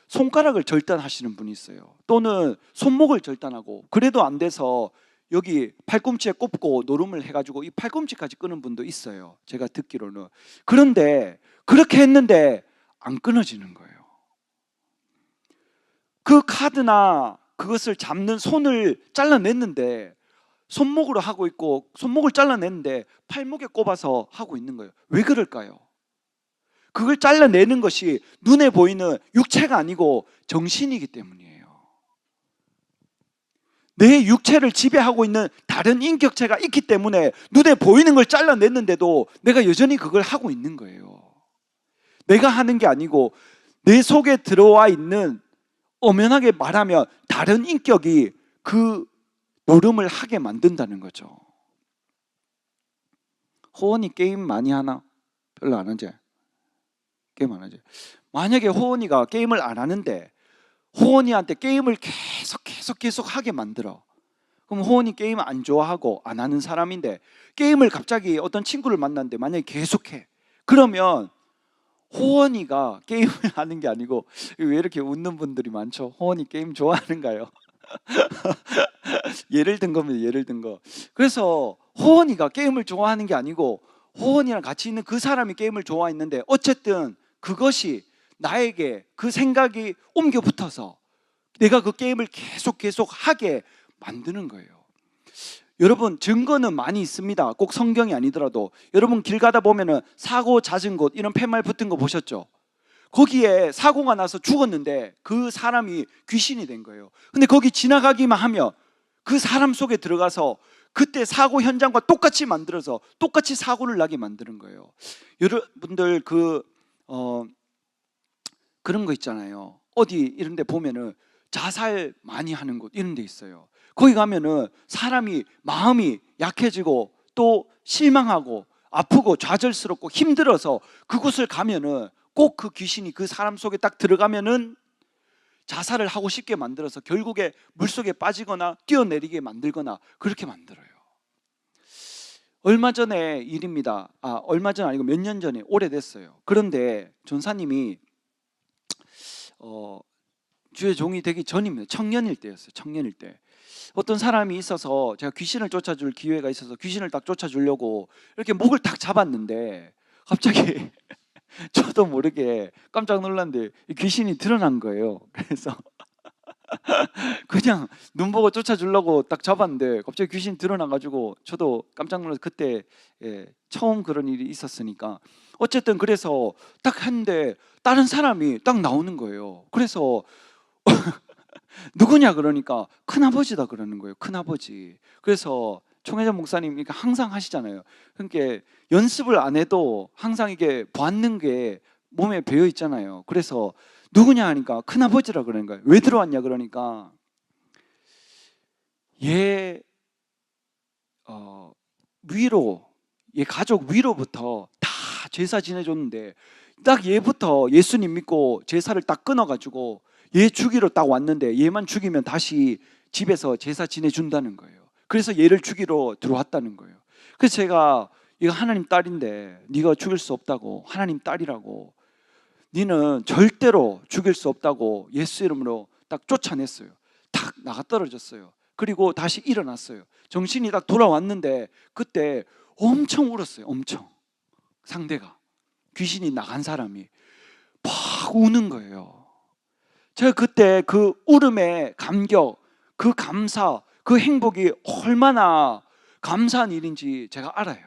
손가락을 절단하시는 분이 있어요. 또는 손목을 절단하고 그래도 안 돼서 여기 팔꿈치에 꼽고 노름을 해가지고 이 팔꿈치까지 끊은 분도 있어요. 제가 듣기로는. 그런데 그렇게 했는데 안 끊어지는 거예요. 그 카드나 그것을 잡는 손을 잘라냈는데 손목으로 하고 있고 손목을 잘라냈는데 팔목에 꼽아서 하고 있는 거예요. 왜 그럴까요? 그걸 잘라내는 것이 눈에 보이는 육체가 아니고 정신이기 때문이에요. 내 육체를 지배하고 있는 다른 인격체가 있기 때문에 눈에 보이는 걸 잘라냈는데도 내가 여전히 그걸 하고 있는 거예요. 내가 하는 게 아니고 내 속에 들어와 있는, 엄연하게 말하면 다른 인격이 그 노름을 하게 만든다는 거죠. 호원이 게임 많이 하나? 별로 안 하지? 게임 안 하지? 만약에 호원이가 게임을 안 하는데 호원이한테 게임을 계속 하게 만들어. 그럼 호원이 게임 안 좋아하고 안 하는 사람인데 게임을 갑자기 어떤 친구를 만났는데 만약에 계속해. 그러면 호원이가 게임을 하는 게 아니고, 왜 이렇게 웃는 분들이 많죠? 호원이 게임 좋아하는가요? 예를 든 겁니다. 예를 든 거. 그래서 호원이가 게임을 좋아하는 게 아니고 호원이랑 같이 있는 그 사람이 게임을 좋아했는데 어쨌든 그것이 나에게 그 생각이 옮겨 붙어서 내가 그 게임을 계속 하게 만드는 거예요. 여러분, 증거는 많이 있습니다. 꼭 성경이 아니더라도. 여러분 길 가다 보면은 사고 잦은 곳 이런 팻말 붙은 거 보셨죠? 거기에 사고가 나서 죽었는데 그 사람이 귀신이 된 거예요. 근데 거기 지나가기만 하면 그 사람 속에 들어가서 그때 사고 현장과 똑같이 만들어서 똑같이 사고를 나게 만드는 거예요. 여러분들 그런 거 있잖아요. 어디 이런 데 보면은 자살 많이 하는 곳 이런 데 있어요. 거기 가면은 사람이 마음이 약해지고 또 실망하고 아프고 좌절스럽고 힘들어서 그곳을 가면은 꼭 그 귀신이 그 사람 속에 딱 들어가면은 자살을 하고 싶게 만들어서 결국에 물속에 빠지거나 뛰어내리게 만들거나 그렇게 만들어요. 얼마 전에 일입니다. 얼마 전 아니고 몇 년 전에, 오래됐어요. 그런데 전사님이 주의 종이 되기 전입니다. 청년일 때였어요. 청년일 때 어떤 사람이 있어서 제가 귀신을 쫓아줄 기회가 있어서 귀신을 딱 쫓아주려고 이렇게 목을 딱 잡았는데 갑자기 저도 모르게 깜짝 놀랐는데 귀신이 드러난 거예요. 그래서 그냥 눈 보고 쫓아주려고 딱 잡았는데 갑자기 귀신이 드러나가지고 저도 깜짝 놀라서 그때 처음 그런 일이 있었으니까 어쨌든 그래서 딱 했는데 다른 사람이 딱 나오는 거예요. 그래서 누구냐 그러니까 큰아버지다 그러는 거예요. 큰아버지. 그래서 총회장 목사님 그러니까 항상 하시잖아요. 그러니까 연습을 안 해도 항상 이게 받는 게 몸에 배어 있잖아요. 그래서 누구냐 하니까 큰아버지라 그러는 거예요. 왜 들어왔냐 그러니까 얘 위로, 얘 가족 위로부터 다 제사 지내줬는데 딱 얘부터 예수님 믿고 제사를 딱 끊어가지고 얘 죽이러 딱 왔는데 얘만 죽이면 다시 집에서 제사 지내준다는 거예요. 그래서 얘를 죽이러 들어왔다는 거예요. 그래서 제가 이거 하나님 딸인데 네가 죽일 수 없다고, 하나님 딸이라고, 너는 절대로 죽일 수 없다고 예수 이름으로 딱 쫓아냈어요. 탁 나가 떨어졌어요. 그리고 다시 일어났어요. 정신이 딱 돌아왔는데 그때 엄청 울었어요. 엄청. 상대가, 귀신이 나간 사람이 막 우는 거예요. 제가 그때 그 울음의 감격, 그 감사, 그 행복이 얼마나 감사한 일인지 제가 알아요.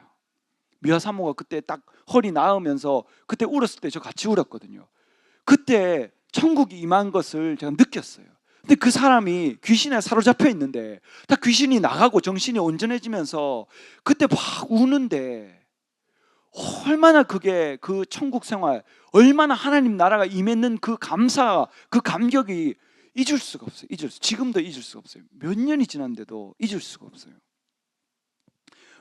미아 사모가 그때 딱 허리 나으면서 그때 울었을 때 저 같이 울었거든요. 그때 천국이 임한 것을 제가 느꼈어요. 근데 그 사람이 귀신에 사로잡혀 있는데 딱 귀신이 나가고 정신이 온전해지면서 그때 막 우는데 얼마나 그게 그 천국 생활, 얼마나 하나님 나라가 임했는 그 감사, 그 감격이 잊을 수가 없어요. 지금도 잊을 수가 없어요. 몇 년이 지났는데도 잊을 수가 없어요.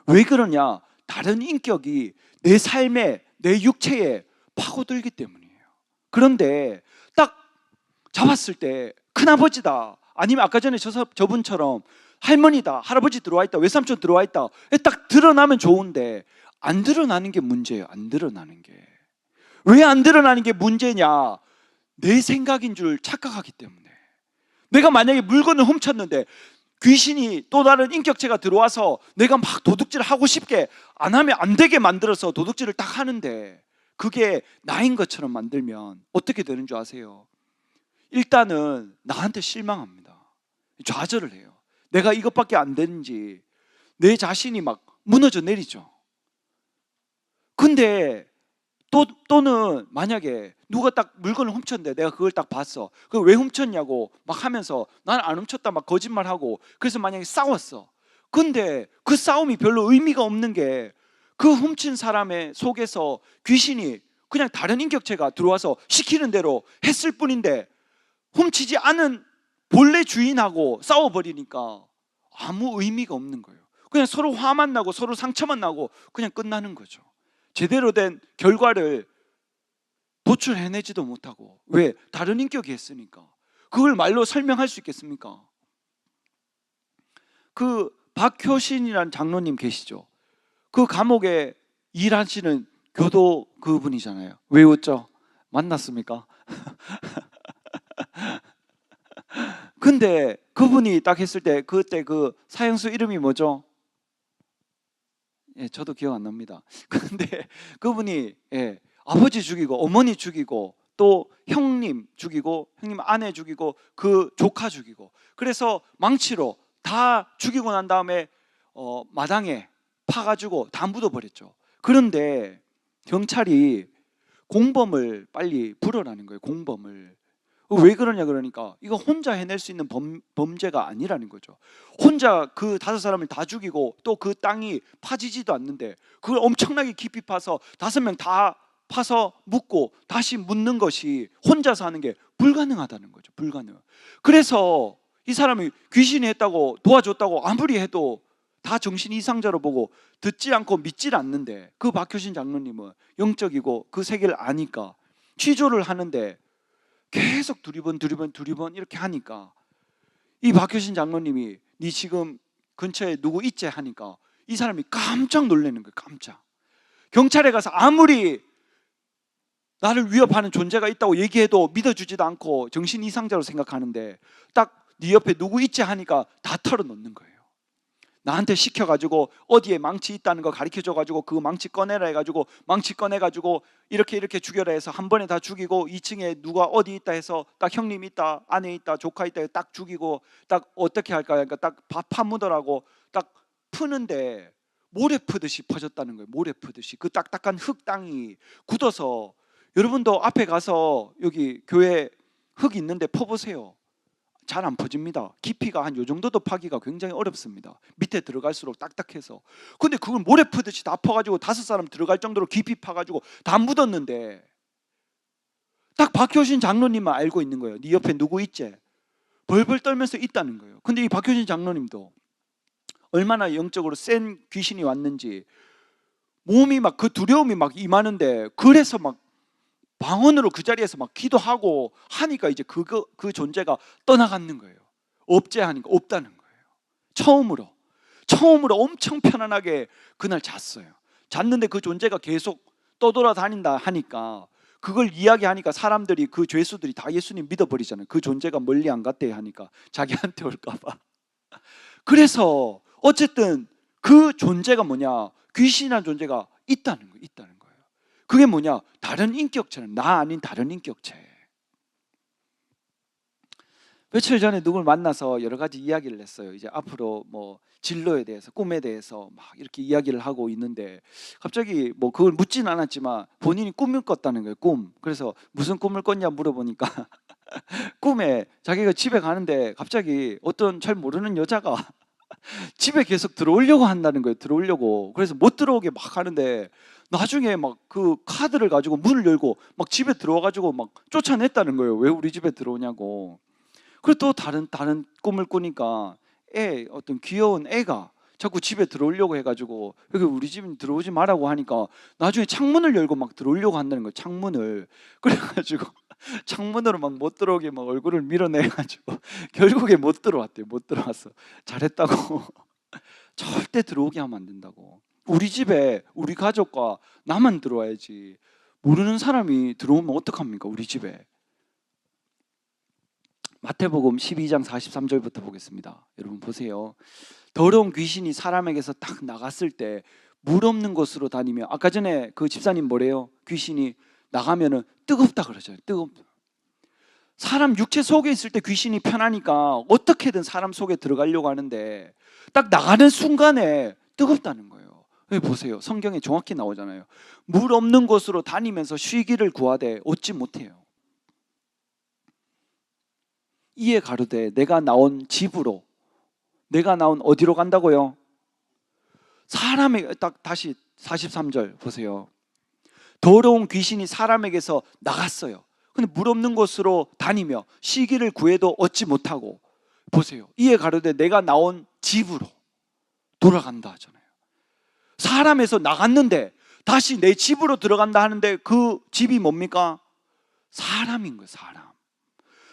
왜 그러냐? 다른 인격이 내 삶에, 내 육체에 파고들기 때문이에요. 그런데 딱 잡았을 때 큰아버지다, 아니면 아까 전에 저분처럼 할머니다, 할아버지 들어와 있다, 외삼촌 들어와 있다, 딱 드러나면 좋은데 안 드러나는 게 문제예요. 안 드러나는 게. 왜 안 드러나는 게 문제냐? 내 생각인 줄 착각하기 때문에. 내가 만약에 물건을 훔쳤는데 귀신이 또 다른 인격체가 들어와서 내가 막 도둑질을 하고 싶게 안 하면 안 되게 만들어서 도둑질을 딱 하는데 그게 나인 것처럼 만들면 어떻게 되는 줄 아세요? 일단은 나한테 실망합니다. 좌절을 해요. 내가 이것밖에 안 되는지 내 자신이 막 무너져 내리죠. 근데 또는 만약에 누가 딱 물건을 훔쳤는데 내가 그걸 딱 봤어. 그걸 왜 훔쳤냐고 막 하면서 나는 안 훔쳤다 막 거짓말하고, 그래서 만약에 싸웠어. 근데 그 싸움이 별로 의미가 없는 게 그 훔친 사람의 속에서 귀신이 그냥 다른 인격체가 들어와서 시키는 대로 했을 뿐인데 훔치지 않은 본래 주인하고 싸워버리니까 아무 의미가 없는 거예요. 그냥 서로 화만 나고 서로 상처만 나고 그냥 끝나는 거죠. 제대로 된 결과를 도출해내지도 못하고. 왜? 다른 인격이 했으니까. 그걸 말로 설명할 수 있겠습니까? 그 박효신이라는 장로님 계시죠? 그 감옥에 일하시는 교도 그분이잖아요. 왜 웃죠? 만났습니까? 근데 그분이 딱 했을 때 그때 그 사형수 이름이 뭐죠? 예, 저도 기억 안 납니다. 근데 그분이 아버지 죽이고 어머니 죽이고 또 형님 죽이고 형님 아내 죽이고 그 조카 죽이고, 그래서 망치로 다 죽이고 난 다음에 마당에 파가지고 다 묻어버렸죠. 그런데 경찰이 공범을 빨리 불어라는 거예요. 공범을. 왜 그러냐 그러니까 이거 혼자 해낼 수 있는 범죄가 아니라는 거죠. 혼자 그 5사람을 다 죽이고 또 그 땅이 파지지도 않는데 그걸 엄청나게 깊이 파서 5명 다 파서 묻고 다시 묻는 것이 혼자서 하는 게 불가능하다는 거죠. 불가능. 그래서 이 사람이 귀신이 했다고 도와줬다고 아무리 해도 다 정신 이상자로 보고 듣지 않고 믿질 않는데, 그 박효신 장로님은 영적이고 그 세계를 아니까 취조를 하는데 계속 두리번 이렇게 하니까 이 박효신 장로님이 니 지금 근처에 누구 있지 하니까 이 사람이 깜짝 놀라는 거예요. 깜짝. 경찰에 가서 아무리 나를 위협하는 존재가 있다고 얘기해도 믿어주지도 않고 정신 이상자로 생각하는데 딱 네 옆에 누구 있지 하니까 다 털어놓는 거예요. 나한테 시켜가지고 어디에 망치 있다는 거 가르쳐줘가지고 그 망치 꺼내라 해가지고 망치 꺼내가지고 이렇게 죽여라 해서 한 번에 다 죽이고 2층에 누가 어디 있다 해서 딱 형님 있다, 아내 있다, 조카 있다 해서 딱 죽이고 딱 어떻게 할까 그러니까 딱 밥 파묻으라고 딱 푸는데 모래 푸듯이 퍼졌다는 거예요. 모래 푸듯이 그 딱딱한 흙 땅이 굳어서 여러분도 앞에 가서 여기 교회 흙 있는데 퍼보세요. 잘 안 퍼집니다. 깊이가 한 요 정도도 파기가 굉장히 어렵습니다. 밑에 들어갈수록 딱딱해서. 근데 그걸 모래 푸듯이 다 퍼가지고 5사람 들어갈 정도로 깊이 파가지고 다 묻었는데 딱 박효신 장로님만 알고 있는 거예요. 네 옆에 누구 있지? 벌벌 떨면서 있다는 거예요. 근데 이 박효신 장로님도 얼마나 영적으로 센 귀신이 왔는지 몸이 막 그 두려움이 막 임하는데 그래서 막 방언으로 그 자리에서 막 기도하고 하니까 이제 그 존재가 떠나가는 거예요. 없제 하니까 없다는 거예요. 처음으로 엄청 편안하게 그날 잤어요. 잤는데 그 존재가 계속 떠돌아다닌다 하니까 그걸 이야기하니까 사람들이 그 죄수들이 다 예수님 믿어버리잖아요. 그 존재가 멀리 안 갔대 하니까 자기한테 올까 봐. 그래서 어쨌든 그 존재가 뭐냐? 귀신이라는 존재가 있다는 거예요. 그게 뭐냐? 다른 인격체는 나 아닌 다른 인격체. 며칠 전에 누굴 만나서 여러 가지 이야기를 했어요. 이제 앞으로 뭐 진로에 대해서, 꿈에 대해서 막 이렇게 이야기를 하고 있는데 갑자기 뭐 그걸 묻지는 않았지만 본인이 꿈을 꿨다는 거예요. 꿈. 그래서 무슨 꿈을 꿨냐 물어보니까 꿈에 자기가 집에 가는데 갑자기 어떤 잘 모르는 여자가 집에 계속 들어오려고 한다는 거예요. 들어오려고. 그래서 못 들어오게 막 하는데 나중에 막 그 카드를 가지고 문을 열고 막 집에 들어와가지고 막 쫓아냈다는 거예요. 왜 우리 집에 들어오냐고. 그리고 또 다른 꿈을 꾸니까 어떤 귀여운 애가 자꾸 집에 들어오려고 해가지고 여기 우리 집에 들어오지 말라고 하니까 나중에 창문을 열고 막 들어오려고 한다는 거예요. 창문을. 그래가지고 창문으로 막 못 들어오게 막 얼굴을 밀어내가지고 결국에 못 들어왔대요. 못 들어왔어. 잘했다고. 절대 들어오게 하면 안 된다고. 우리 집에 우리 가족과 나만 들어와야지 모르는 사람이 들어오면 어떡합니까? 우리 집에. 마태복음 12장 43절부터 보겠습니다. 여러분 보세요. 더러운 귀신이 사람에게서 딱 나갔을 때 물 없는 곳으로 다니며 아까 전에 그 집사님 뭐래요? 귀신이 나가면은 뜨겁다 그러잖아요. 뜨겁다. 사람 육체 속에 있을 때 귀신이 편하니까 어떻게든 사람 속에 들어가려고 하는데 딱 나가는 순간에 뜨겁다는 거예요. 여기 보세요. 성경에 정확히 나오잖아요. 물 없는 곳으로 다니면서 쉬기를 구하되 얻지 못해요. 이에 가로되 내가 나온 집으로, 내가 나온 어디로 간다고요? 사람에게, 딱 다시 43절 보세요. 더러운 귀신이 사람에게서 나갔어요. 근데 물 없는 곳으로 다니며 쉬기를 구해도 얻지 못하고, 보세요. 이에 가로되 내가 나온 집으로 돌아간다 하잖아요. 사람에서 나갔는데 다시 내 집으로 들어간다 하는데 그 집이 뭡니까? 사람인 거예요.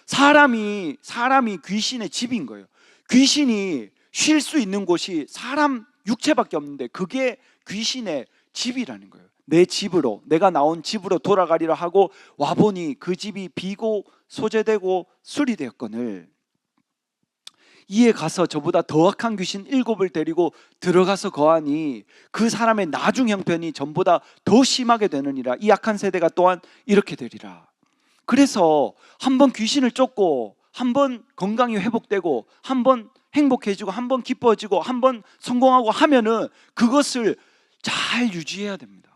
사람이 귀신의 집인 거예요. 귀신이 쉴 수 있는 곳이 사람 육체밖에 없는데 그게 귀신의 집이라는 거예요. 내 집으로, 내가 나온 집으로 돌아가리라 하고 와보니 그 집이 비고 소재되고 수리되었거늘 이에 가서 저보다 더 악한 귀신 7을 데리고 들어가서 거하니 그 사람의 나중 형편이 전보다 더 심하게 되느니라. 이 악한 세대가 또한 이렇게 되리라. 그래서 한번 귀신을 쫓고 한번 건강이 회복되고 한번 행복해지고 한번 기뻐지고 한번 성공하고 하면은 그것을 잘 유지해야 됩니다.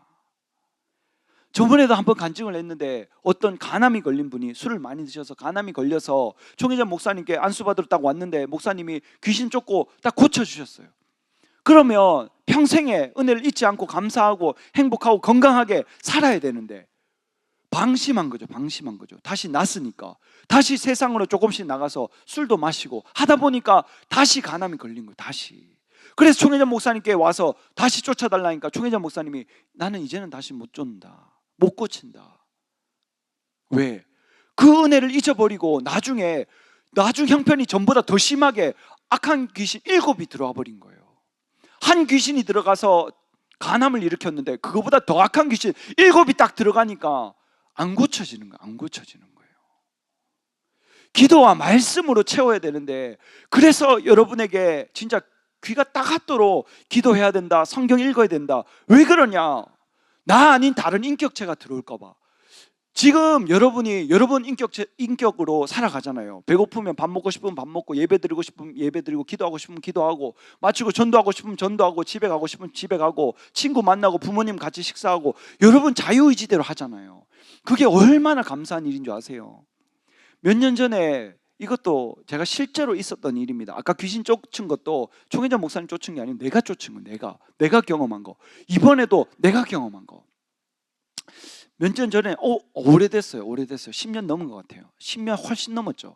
저번에도 한번 간증을 했는데 어떤 간암이 걸린 분이 술을 많이 드셔서 간암이 걸려서 총회장 목사님께 안수받으러 딱 왔는데 목사님이 귀신 쫓고 딱 고쳐주셨어요. 그러면 평생에 은혜를 잊지 않고 감사하고 행복하고 건강하게 살아야 되는데 방심한 거죠. 다시 났으니까 다시 세상으로 조금씩 나가서 술도 마시고 하다 보니까 다시 간암이 걸린 거예요. 다시. 그래서 총회장 목사님께 와서 다시 쫓아달라니까 총회장 목사님이 나는 이제는 다시 못 쫓는다. 못 고친다. 왜? 그 은혜를 잊어버리고 나중 형편이 전보다 더 심하게 악한 귀신 7이 들어와 버린 거예요. 한 귀신이 들어가서 간암을 일으켰는데 그거보다 더 악한 귀신 7이 딱 들어가니까 안 고쳐지는 거예요. 안 고쳐지는 거예요. 기도와 말씀으로 채워야 되는데, 그래서 여러분에게 진짜 귀가 따갑도록 기도해야 된다, 성경 읽어야 된다. 왜 그러냐? 나 아닌 다른 인격체가 들어올까 봐. 지금 여러분이 여러분 인격으로 살아가잖아요. 배고프면 밥 먹고 싶으면 밥 먹고, 예배 드리고 싶으면 예배 드리고, 기도하고 싶으면 기도하고, 마치고 전도하고 싶으면 전도하고, 집에 가고 싶으면 집에 가고, 친구 만나고, 부모님 같이 식사하고, 여러분 자유의지대로 하잖아요. 그게 얼마나 감사한 일인 줄 아세요? 몇 년 전에 이것도 제가 실제로 있었던 일입니다. 아까 귀신 쫓은 것도 총회장 목사님 쫓은 게 아니고 내가 쫓은 거, 내가 경험한 거. 이번에도 내가 경험한 거. 몇 년 전에 오래됐어요. 10년 넘은 것 같아요. 10년 훨씬 넘었죠.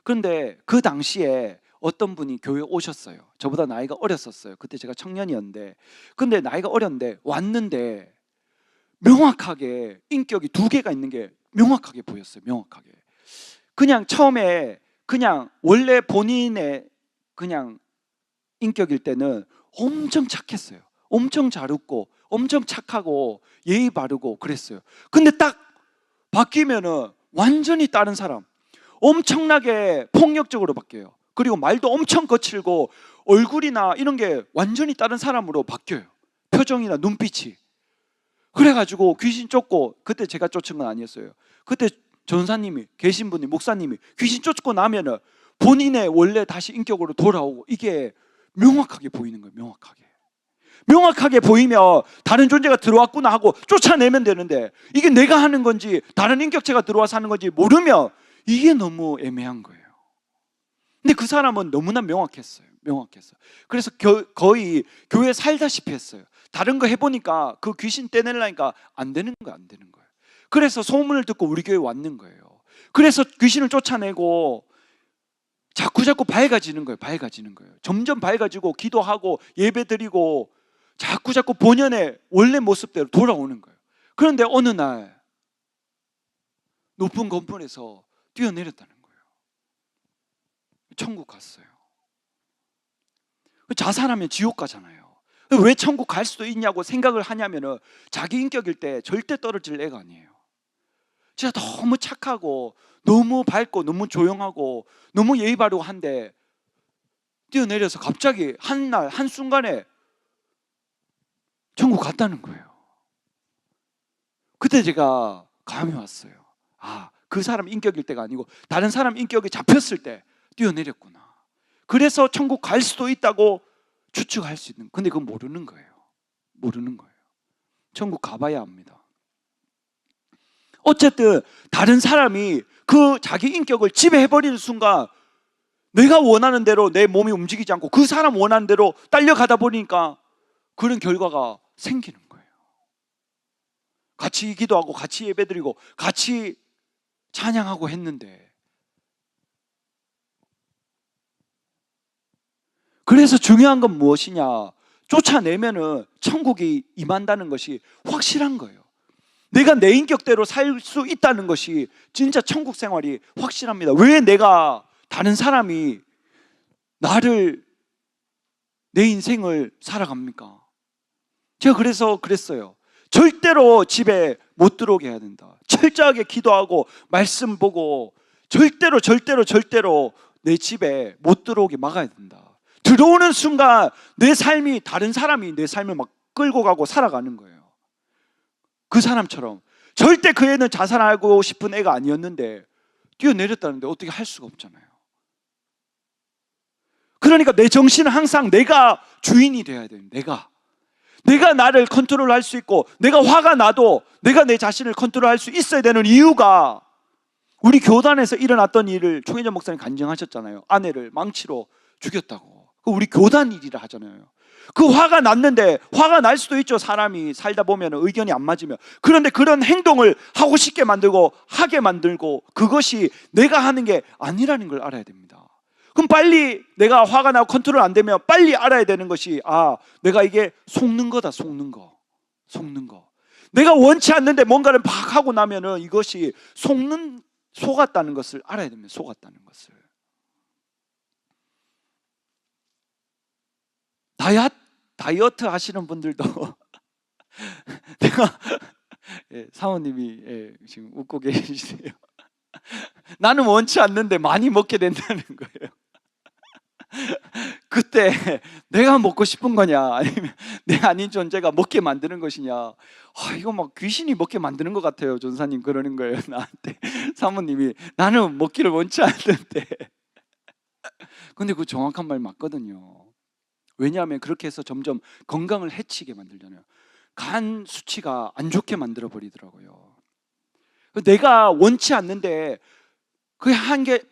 그런데 그 당시에 어떤 분이 교회에 오셨어요. 저보다 나이가 어렸었어요. 그때 제가 청년이었는데, 근데 나이가 어렸는데 왔는데 명확하게 인격이 2개가 있는 게 명확하게 보였어요. 명확하게. 그냥 처음에 그냥 원래 본인의 그냥 인격일 때는 엄청 착했어요. 엄청 잘 웃고 엄청 착하고 예의 바르고 그랬어요. 근데 딱 바뀌면은 완전히 다른 사람, 엄청나게 폭력적으로 바뀌어요. 그리고 말도 엄청 거칠고 얼굴이나 이런 게 완전히 다른 사람으로 바뀌어요. 표정이나 눈빛이. 그래가지고 귀신 쫓고, 그때 제가 쫓은 건 아니었어요. 그때 전사님이, 계신 분이, 목사님이 귀신 쫓고 나면은 본인의 원래 다시 인격으로 돌아오고, 이게 명확하게 보이는 거예요. 명확하게 보이면 다른 존재가 들어왔구나 하고 쫓아내면 되는데, 이게 내가 하는 건지 다른 인격체가 들어와서 하는 건지 모르면 이게 너무 애매한 거예요. 근데 그 사람은 너무나 명확했어요. 그래서 거의 교회 살다시피 했어요. 다른 거 해보니까 그 귀신 떼내려니까 안 되는 거예요. 그래서 소문을 듣고 우리 교회에 왔는 거예요. 그래서 귀신을 쫓아내고 자꾸 밝아지는 거예요. 점점 밝아지고 기도하고 예배드리고 자꾸 본연의 원래 모습대로 돌아오는 거예요. 그런데 어느 날 높은 건물에서 뛰어내렸다는 거예요. 천국 갔어요. 자살하면 지옥 가잖아요. 왜 천국 갈 수도 있냐고 생각을 하냐면은 자기 인격일 때 절대 떨어질 애가 아니에요. 제가 너무 착하고 너무 밝고 너무 조용하고 너무 예의 바르고 한데 뛰어내려서 갑자기 한순간에 천국 갔다는 거예요. 그때 제가 감이 왔어요. 그 사람 인격일 때가 아니고 다른 사람 인격이 잡혔을 때 뛰어내렸구나. 그래서 천국 갈 수도 있다고 추측할 수 있는. 근데 그건 모르는 거예요. 천국 가봐야 합니다. 어쨌든 다른 사람이 그 자기 인격을 지배해버리는 순간 내가 원하는 대로 내 몸이 움직이지 않고 그 사람 원하는 대로 딸려가다 보니까 그런 결과가 생기는 거예요. 같이 기도하고 같이 예배드리고 같이 찬양하고 했는데, 그래서 중요한 건 무엇이냐? 쫓아내면은 천국이 임한다는 것이 확실한 거예요. 내가 내 인격대로 살 수 있다는 것이 진짜 천국 생활이 확실합니다. 왜 내가 다른 사람이 내 인생을 살아갑니까? 제가 그래서 그랬어요. 절대로 집에 못 들어오게 해야 된다. 철저하게 기도하고 말씀 보고 절대로 내 집에 못 들어오게 막아야 된다. 들어오는 순간 내 삶이, 다른 사람이 내 삶을 막 끌고 가고 살아가는 거예요. 그 사람처럼. 절대 그 애는 자살하고 싶은 애가 아니었는데 뛰어내렸다는데 어떻게 할 수가 없잖아요. 그러니까 내 정신은 항상 내가 주인이 돼야 돼요. 내가 나를 컨트롤할 수 있고, 내가 화가 나도 내가 내 자신을 컨트롤할 수 있어야 되는 이유가, 우리 교단에서 일어났던 일을 총회장 목사님 간증하셨잖아요. 아내를 망치로 죽였다고. 우리 교단 일이라 하잖아요. 그 화가 났는데, 화가 날 수도 있죠. 사람이 살다 보면 의견이 안 맞으면. 그런데 그런 행동을 하고 싶게 만들고 하게 만들고, 그것이 내가 하는 게 아니라는 걸 알아야 됩니다. 그럼 빨리 내가 화가 나고 컨트롤 안 되면 빨리 알아야 되는 것이, 내가 이게 속는 거다. 속는 거. 내가 원치 않는데 뭔가를 막 하고 나면은 이것이 속는 속았다는 것을 알아야 됩니다. 속았다는 것을. 다이어트 하시는 분들도 내가 사모님이 지금 웃고 계시네요. 나는 원치 않는데 많이 먹게 된다는 거예요. 그때 내가 먹고 싶은 거냐 아니면 내 아닌 존재가 먹게 만드는 것이냐, 이거 막 귀신이 먹게 만드는 것 같아요. 전사님 그러는 거예요 나한테. 사모님이 나는 먹기를 원치 않는데 근데 그 정확한 말 맞거든요. 왜냐하면 그렇게 해서 점점 건강을 해치게 만들잖아요. 간 수치가 안 좋게 만들어 버리더라고요. 내가 원치 않는데 그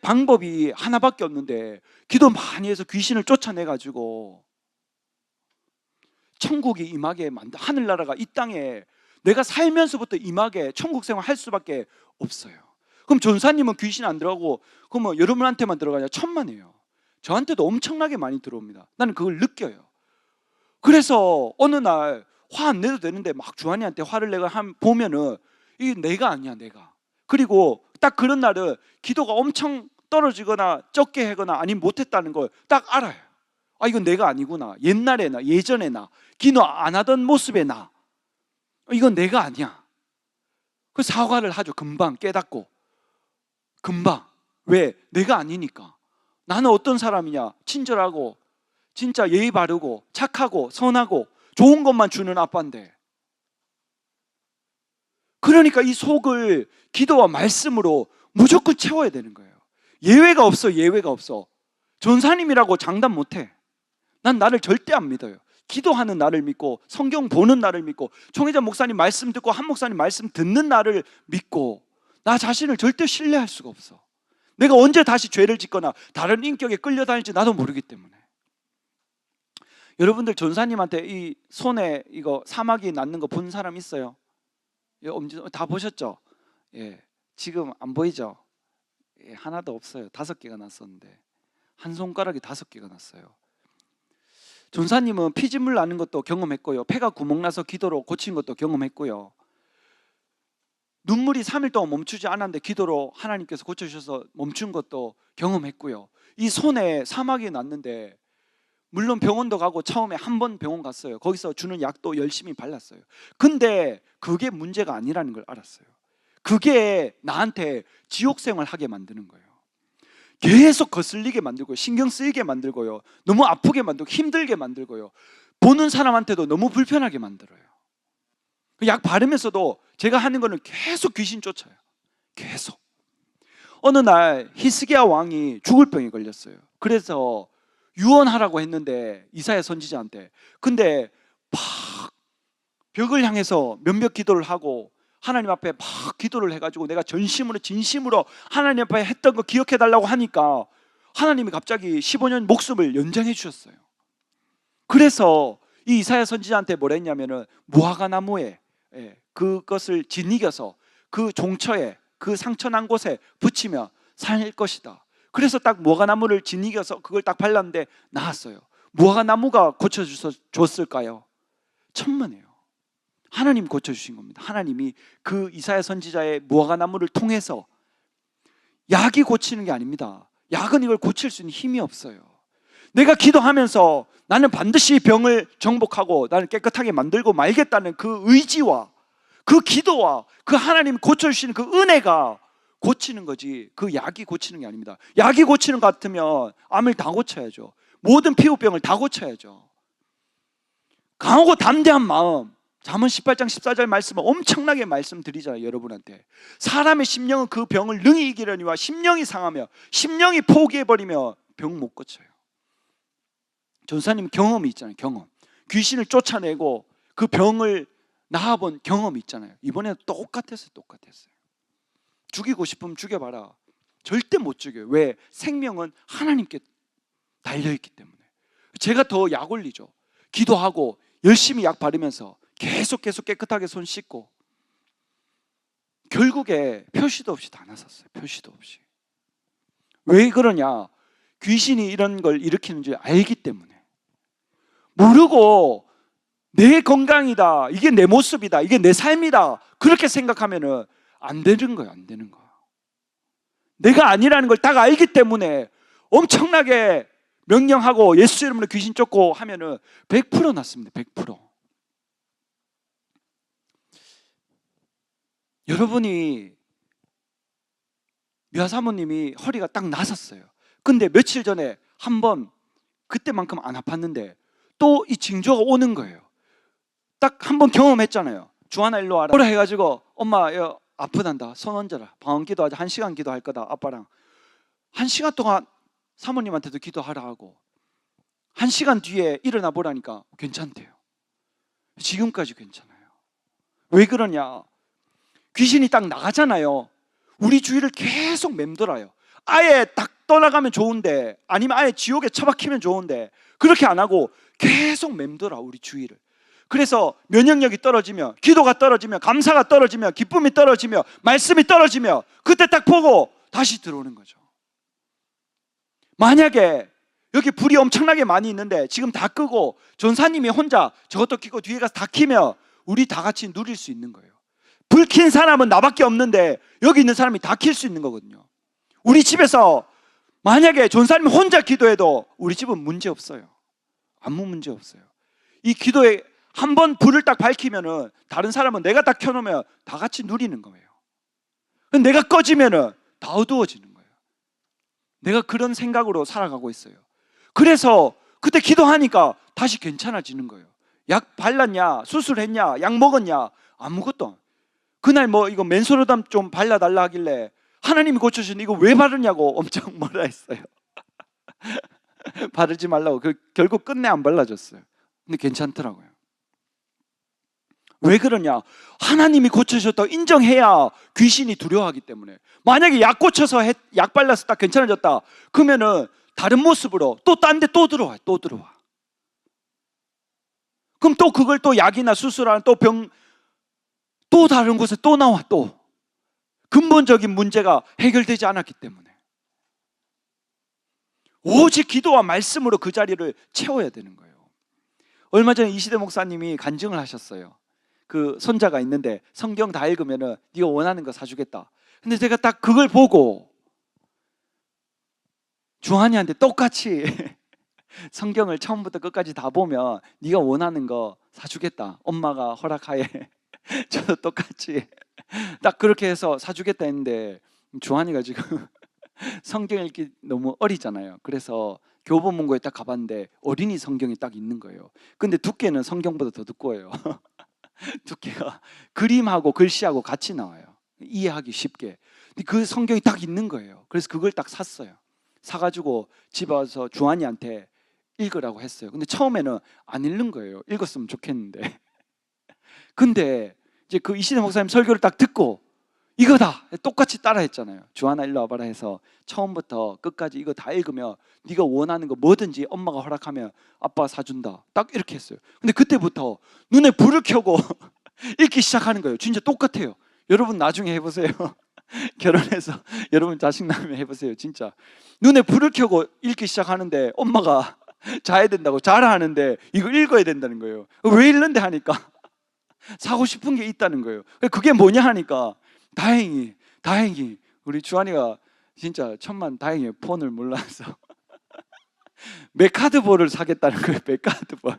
방법이 하나밖에 없는데 기도 많이 해서 귀신을 쫓아내 가지고 천국이 임하게 만들, 하늘나라가 이 땅에 내가 살면서부터 임하게 천국 생활 할 수밖에 없어요. 그럼 전사님은 귀신 안 들어가고 그러면 여러분한테만 들어가냐? 천만에요. 저한테도 엄청나게 많이 들어옵니다. 나는 그걸 느껴요. 그래서 어느 날 화 안 내도 되는데 막 주한이한테 화를 내가 보면은 이게 내가 아니야, 내가. 그리고 딱 그런 날은 기도가 엄청 떨어지거나 적게 하거나 아니면 못했다는 걸 딱 알아요. 이건 내가 아니구나. 옛날에 나, 예전에 나, 기도 안 하던 모습의 나, 이건 내가 아니야. 그 사과를 하죠. 금방 깨닫고. 금방. 왜? 내가 아니니까. 나는 어떤 사람이냐? 친절하고 진짜 예의 바르고 착하고 선하고 좋은 것만 주는 아빠인데. 그러니까 이 속을 기도와 말씀으로 무조건 채워야 되는 거예요. 예외가 없어. 예외가 없어. 전사님이라고 장담 못해. 난 나를 절대 안 믿어요. 기도하는 나를 믿고 성경 보는 나를 믿고 총회장 목사님 말씀 듣고 한 목사님 말씀 듣는 나를 믿고 나 자신을 절대 신뢰할 수가 없어. 내가 언제 다시 죄를 짓거나 다른 인격에 끌려다닐지 나도 모르기 때문에. 여러분들 전사님한테 이 손에 이거 사마귀 낳는 거 본 사람 있어요? 다 보셨죠? 지금 안 보이죠? 하나도 없어요. 5개가 났었는데 한 손가락이 5개가 났어요. 전사님은 피진물 나는 것도 경험했고요. 폐가 구멍 나서 기도로 고친 것도 경험했고요. 눈물이 3일 동안 멈추지 않았는데 기도로 하나님께서 고쳐주셔서 멈춘 것도 경험했고요. 이 손에 사마귀 났는데 물론 병원도 가고 처음에 한 번 병원 갔어요. 거기서 주는 약도 열심히 발랐어요. 근데 그게 문제가 아니라는 걸 알았어요. 그게 나한테 지옥 생활 하게 만드는 거예요. 계속 거슬리게 만들고요. 신경 쓰이게 만들고요. 너무 아프게 만들고 힘들게 만들고요. 보는 사람한테도 너무 불편하게 만들어요. 약 바르면서도 제가 하는 거는 계속 귀신 쫓아요. 계속. 어느 날 히스기야 왕이 죽을 병에 걸렸어요. 그래서 유언하라고 했는데 이사야 선지자한테. 근데 막 벽을 향해서 몇몇 기도를 하고 하나님 앞에 막 기도를 해가지고 내가 전심으로 진심으로 하나님 앞에 했던 거 기억해달라고 하니까 하나님이 갑자기 15년 목숨을 연장해 주셨어요. 그래서 이 이사야 선지자한테 뭐라 했냐면은 무화과 나무에 그것을 짓이겨서 그 종처에 그 상처 난 곳에 붙이면 살 것이다. 그래서 딱 무화과 나무를 짓이겨서 그걸 딱 발랐는데 나았어요. 무화과 나무가 고쳐줬을까요? 천만에요. 하나님 고쳐주신 겁니다. 하나님이 그 이사야 선지자의 무화과 나무를 통해서. 약이 고치는 게 아닙니다. 약은 이걸 고칠 수 있는 힘이 없어요. 내가 기도하면서 나는 반드시 병을 정복하고 나는 깨끗하게 만들고 말겠다는 그 의지와 그 기도와 그 하나님 고쳐주시는 그 은혜가 고치는 거지, 그 약이 고치는 게 아닙니다. 약이 고치는 것 같으면 암을 다 고쳐야죠. 모든 피부병을 다 고쳐야죠. 강하고 담대한 마음, 잠언 18장 14절 말씀은 엄청나게 말씀드리잖아요. 여러분한테 사람의 심령은 그 병을 능히 이기려니와 심령이 상하며 심령이 포기해버리며 병 못 고쳐요. 전사님 경험이 있잖아요. 경험. 귀신을 쫓아내고 그 병을 나아본 경험이 있잖아요. 이번에는 똑같았어요. 죽이고 싶으면 죽여봐라. 절대 못 죽여요. 왜? 생명은 하나님께 달려있기 때문에. 제가 더 약 올리죠. 기도하고 열심히 약 바르면서 계속 깨끗하게 손 씻고 결국에 표시도 없이 다 나섰어요. 표시도 없이. 왜 그러냐? 귀신이 이런 걸 일으키는 줄 알기 때문에. 모르고 내 건강이다, 이게 내 모습이다, 이게 내 삶이다, 그렇게 생각하면은 안 되는 거예요. 안 되는 거예요. 내가 아니라는 걸 딱 알기 때문에 엄청나게 명령하고 예수 이름으로 귀신 쫓고 하면은 100% 낫습니다. 100%. 여러분이 묘아 사모님이 허리가 딱 나섰어요. 근데 며칠 전에 한번 그때만큼 안 아팠는데 또 이 징조가 오는 거예요. 딱 한 번 경험했잖아요. 주하나 일로 와라. 오라 해가지고 엄마 야, 아프단다. 손 얹어라. 방언 기도하자. 1시간 기도할 거다. 아빠랑 1시간 동안 사모님한테도 기도하라 하고 1시간 뒤에 일어나 보라니까 괜찮대요. 지금까지 괜찮아요. 왜 그러냐? 귀신이 딱 나가잖아요. 우리 주위를 계속 맴돌아요. 아예 딱 떠나가면 좋은데, 아니면 아예 지옥에 처박히면 좋은데, 그렇게 안 하고 계속 맴돌아 우리 주위를. 그래서 면역력이 떨어지며, 기도가 떨어지며, 감사가 떨어지며, 기쁨이 떨어지며, 말씀이 떨어지며, 그때 딱 보고 다시 들어오는 거죠. 만약에 여기 불이 엄청나게 많이 있는데 지금 다 끄고 전사님이 혼자 저것도 켜고 뒤에 가서 다 켜면 우리 다 같이 누릴 수 있는 거예요. 불 킨 사람은 나밖에 없는데 여기 있는 사람이 다 킬 수 있는 거거든요. 우리 집에서 만약에 전사님이 혼자 기도해도 우리 집은 문제 없어요. 아무 문제 없어요. 이 기도에 한 번 불을 딱 밝히면은 다른 사람은 내가 딱 켜놓으면 다 같이 누리는 거예요. 내가 꺼지면은 다 어두워지는 거예요. 내가 그런 생각으로 살아가고 있어요. 그래서 그때 기도하니까 다시 괜찮아지는 거예요. 약 발랐냐, 수술했냐, 약 먹었냐, 아무것도. 그날 뭐 이거 맨소로담 좀 발라달라 하길래 하나님이 고쳐주시는데 이거 왜 바르냐고 엄청 뭐라 했어요. 바르지 말라고. 결국 끝내 안 발라줬어요. 근데 괜찮더라고요. 왜 그러냐? 하나님이 고쳐주셨다고 인정해야 귀신이 두려워하기 때문에. 만약에 약 고쳐서 약 발라서 딱 괜찮아졌다 그러면은 다른 모습으로 또 딴 데 또 들어와. 그럼 또 그걸 또 약이나 수술하는 또 병 또 다른 곳에 또 나와. 또 근본적인 문제가 해결되지 않았기 때문에 오직 기도와 말씀으로 그 자리를 채워야 되는 거예요. 얼마 전에 이시대 목사님이 간증을 하셨어요. 그 손자가 있는데 성경 다 읽으면은 네가 원하는 거 사주겠다. 근데 제가 딱 그걸 보고 주한이한테 똑같이 성경을 처음부터 끝까지 다 보면 네가 원하는 거 사주겠다. 엄마가 허락하에 저도 똑같이 딱 그렇게 해서 사주겠다 했는데 주한이가 지금 성경 읽기 너무 어리잖아요. 그래서 교보문고에 딱 가봤는데 어린이 성경이 딱 있는 거예요. 근데 두께는 성경보다 더 두꺼워요. 두께가 그림하고 글씨하고 같이 나와요. 이해하기 쉽게. 근데 그 성경이 딱 있는 거예요. 그래서 그걸 딱 샀어요. 사가지고 집에 와서 주한이한테 읽으라고 했어요. 근데 처음에는 안 읽는 거예요. 읽었으면 좋겠는데. 근데 이제 그 이시대 목사님 설교를 딱 듣고 이거다! 똑같이 따라 했잖아요. 주한아 일로 와봐라 해서 처음부터 끝까지 이거 다 읽으면 네가 원하는 거 뭐든지 엄마가 허락하면 아빠가 사준다. 딱 이렇게 했어요. 근데 그때부터 눈에 불을 켜고 읽기 시작하는 거예요. 진짜 똑같아요. 여러분 나중에 해보세요. 결혼해서 여러분 자식 낳으면 해보세요. 진짜 눈에 불을 켜고 읽기 시작하는데 엄마가 자야 된다고 자라 하는데 이거 읽어야 된다는 거예요. 왜 읽는데 하니까 사고 싶은 게 있다는 거예요. 그게 뭐냐 하니까 다행히 우리 주한이가 진짜 천만 다행히 폰을 몰라서 맥하드볼을 사겠다는 거예요. 맥하드볼.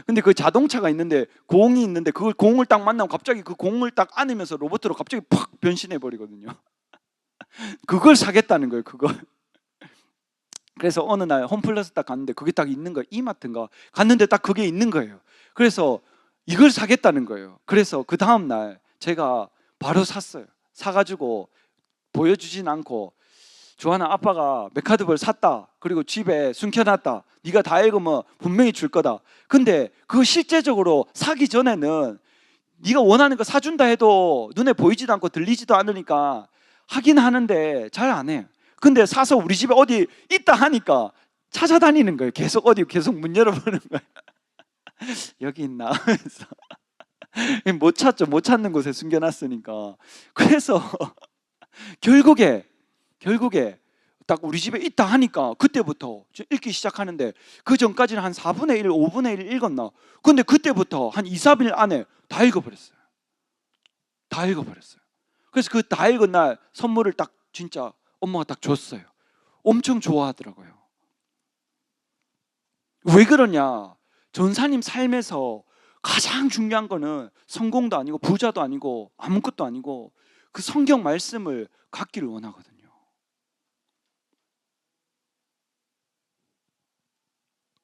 근데 그 자동차가 있는데 공이 있는데 그걸 공을 딱 만나면 갑자기 그 공을 딱 안으면서 로봇으로 갑자기 팍 변신해 버리거든요. 그걸 사겠다는 거예요. 그걸. 그래서 어느 날 홈플러스 딱 갔는데 그게 딱 있는 거예요. 이마트인가 갔는데 딱 그게 있는 거예요. 그래서 이걸 사겠다는 거예요. 그래서 그 다음 날 제가 바로 샀어요. 사가지고 보여주진 않고 주한아 아빠가 맥하드볼 샀다. 그리고 집에 숨겨놨다. 네가 다 읽으면 분명히 줄 거다. 근데 그거 실제적으로 사기 전에는 네가 원하는 거 사준다 해도 눈에 보이지도 않고 들리지도 않으니까 하긴 하는데 잘 안 해요. 근데 사서 우리 집에 어디 있다 하니까 찾아다니는 거예요. 계속 문 열어보는 거예요. 여기 있나? 그래서 못 찾죠. 못 찾는 곳에 숨겨놨으니까. 그래서 결국에 딱 우리 집에 있다 하니까 그때부터 읽기 시작하는데 그 전까지는 한 4분의 1, 5분의 1 읽었나? 근데 그때부터 한 2, 3일 안에 다 읽어버렸어요. 그래서 그 다 읽은 날 선물을 딱 진짜 엄마가 딱 줬어요. 엄청 좋아하더라고요. 왜 그러냐? 전사님 삶에서 가장 중요한 거는 성공도 아니고 부자도 아니고 아무것도 아니고 그 성경 말씀을 갖기를 원하거든요.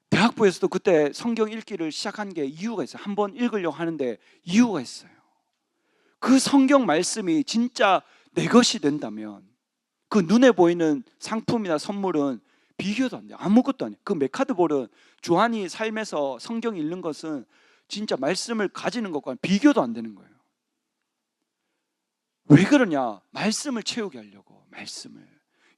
대학부에서도 그때 성경 읽기를 시작한 게 이유가 있어요. 한번 읽으려고 하는데 이유가 있어요. 그 성경 말씀이 진짜 내 것이 된다면 그 눈에 보이는 상품이나 선물은 비교도 안 돼요. 아무것도 아니에요. 그 메카드볼은 조한이 삶에서 성경 읽는 것은 진짜 말씀을 가지는 것과 비교도 안 되는 거예요. 왜 그러냐? 말씀을 채우게 하려고. 말씀을.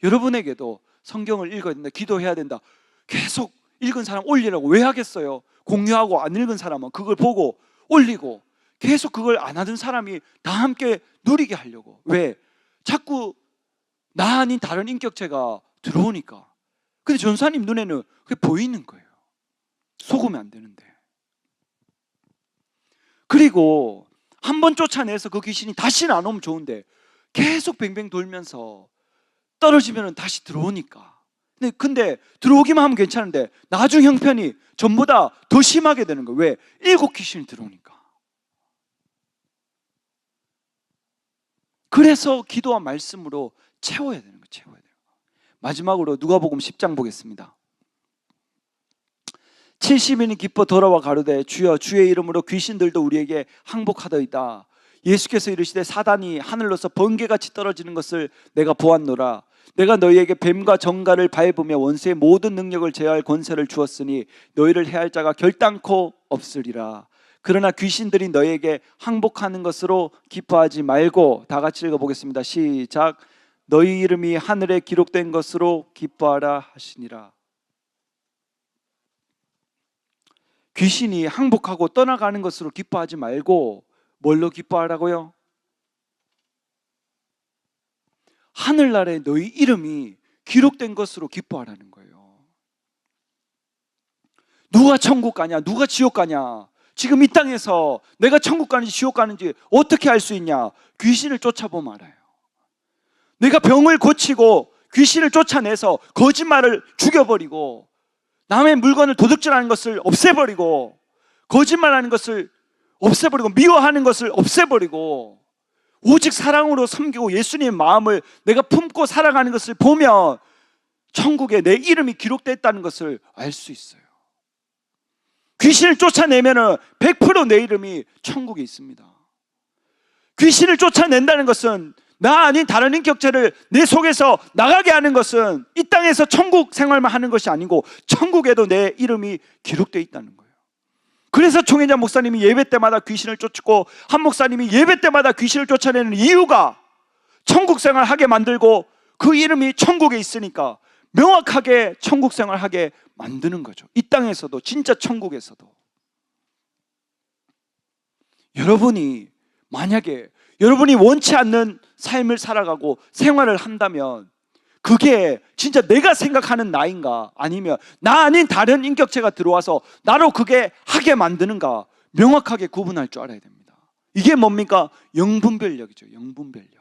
여러분에게도 성경을 읽어야 된다, 기도해야 된다, 계속 읽은 사람 올리라고. 왜 하겠어요? 공유하고 안 읽은 사람은 그걸 보고 올리고, 계속 그걸 안 하던 사람이 다 함께 누리게 하려고. 왜? 자꾸 나 아닌 다른 인격체가 들어오니까. 근데 전사님 눈에는 그게 보이는 거예요. 속으면 안 되는데. 그리고 한번 쫓아내서 그 귀신이 다시는 안 오면 좋은데 계속 뱅뱅 돌면서 떨어지면 다시 들어오니까. 근데 들어오기만 하면 괜찮은데 나중 형편이 전보다 더 심하게 되는 거예요. 왜? 7 귀신이 들어오니까. 그래서 기도와 말씀으로 채워야 되는 거예요. 채워야 돼요. 마지막으로 누가복음 10장 보겠습니다. 70인이 기뻐 돌아와 가로되 주여 주의 이름으로 귀신들도 우리에게 항복하더이다. 예수께서 이르시되 사단이 하늘로서 번개같이 떨어지는 것을 내가 보았노라. 내가 너희에게 뱀과 정갈을 밟으며 원수의 모든 능력을 제어할 권세를 주었으니 너희를 해할 자가 결단코 없으리라. 그러나 귀신들이 너희에게 항복하는 것으로 기뻐하지 말고, 다 같이 읽어보겠습니다. 시작. 너희 이름이 하늘에 기록된 것으로 기뻐하라 하시니라. 귀신이 항복하고 떠나가는 것으로 기뻐하지 말고 뭘로 기뻐하라고요? 하늘나라에 너희 이름이 기록된 것으로 기뻐하라는 거예요. 누가 천국 가냐? 누가 지옥 가냐? 지금 이 땅에서 내가 천국 가는지 지옥 가는지 어떻게 알 수 있냐? 귀신을 쫓아보면 알아요. 내가 병을 고치고 귀신을 쫓아내서 거짓말을 죽여버리고 남의 물건을 도둑질하는 것을 없애버리고 거짓말하는 것을 없애버리고 미워하는 것을 없애버리고 오직 사랑으로 섬기고 예수님의 마음을 내가 품고 살아가는 것을 보면 천국에 내 이름이 기록됐다는 것을 알 수 있어요. 귀신을 쫓아내면 100% 내 이름이 천국에 있습니다. 귀신을 쫓아낸다는 것은 나 아닌 다른 인격체를 내 속에서 나가게 하는 것은 이 땅에서 천국 생활만 하는 것이 아니고 천국에도 내 이름이 기록되어 있다는 거예요. 그래서 총회장 목사님이 예배 때마다 귀신을 쫓고 한 목사님이 예배 때마다 귀신을 쫓아내는 이유가 천국 생활하게 만들고 그 이름이 천국에 있으니까 명확하게 천국 생활하게 만드는 거죠. 이 땅에서도, 진짜 천국에서도. 여러분이 만약에 여러분이 원치 않는 삶을 살아가고 생활을 한다면 그게 진짜 내가 생각하는 나인가, 아니면 나 아닌 다른 인격체가 들어와서 나로 그게 하게 만드는가 명확하게 구분할 줄 알아야 됩니다. 이게 뭡니까? 영분별력이죠. 영분별력.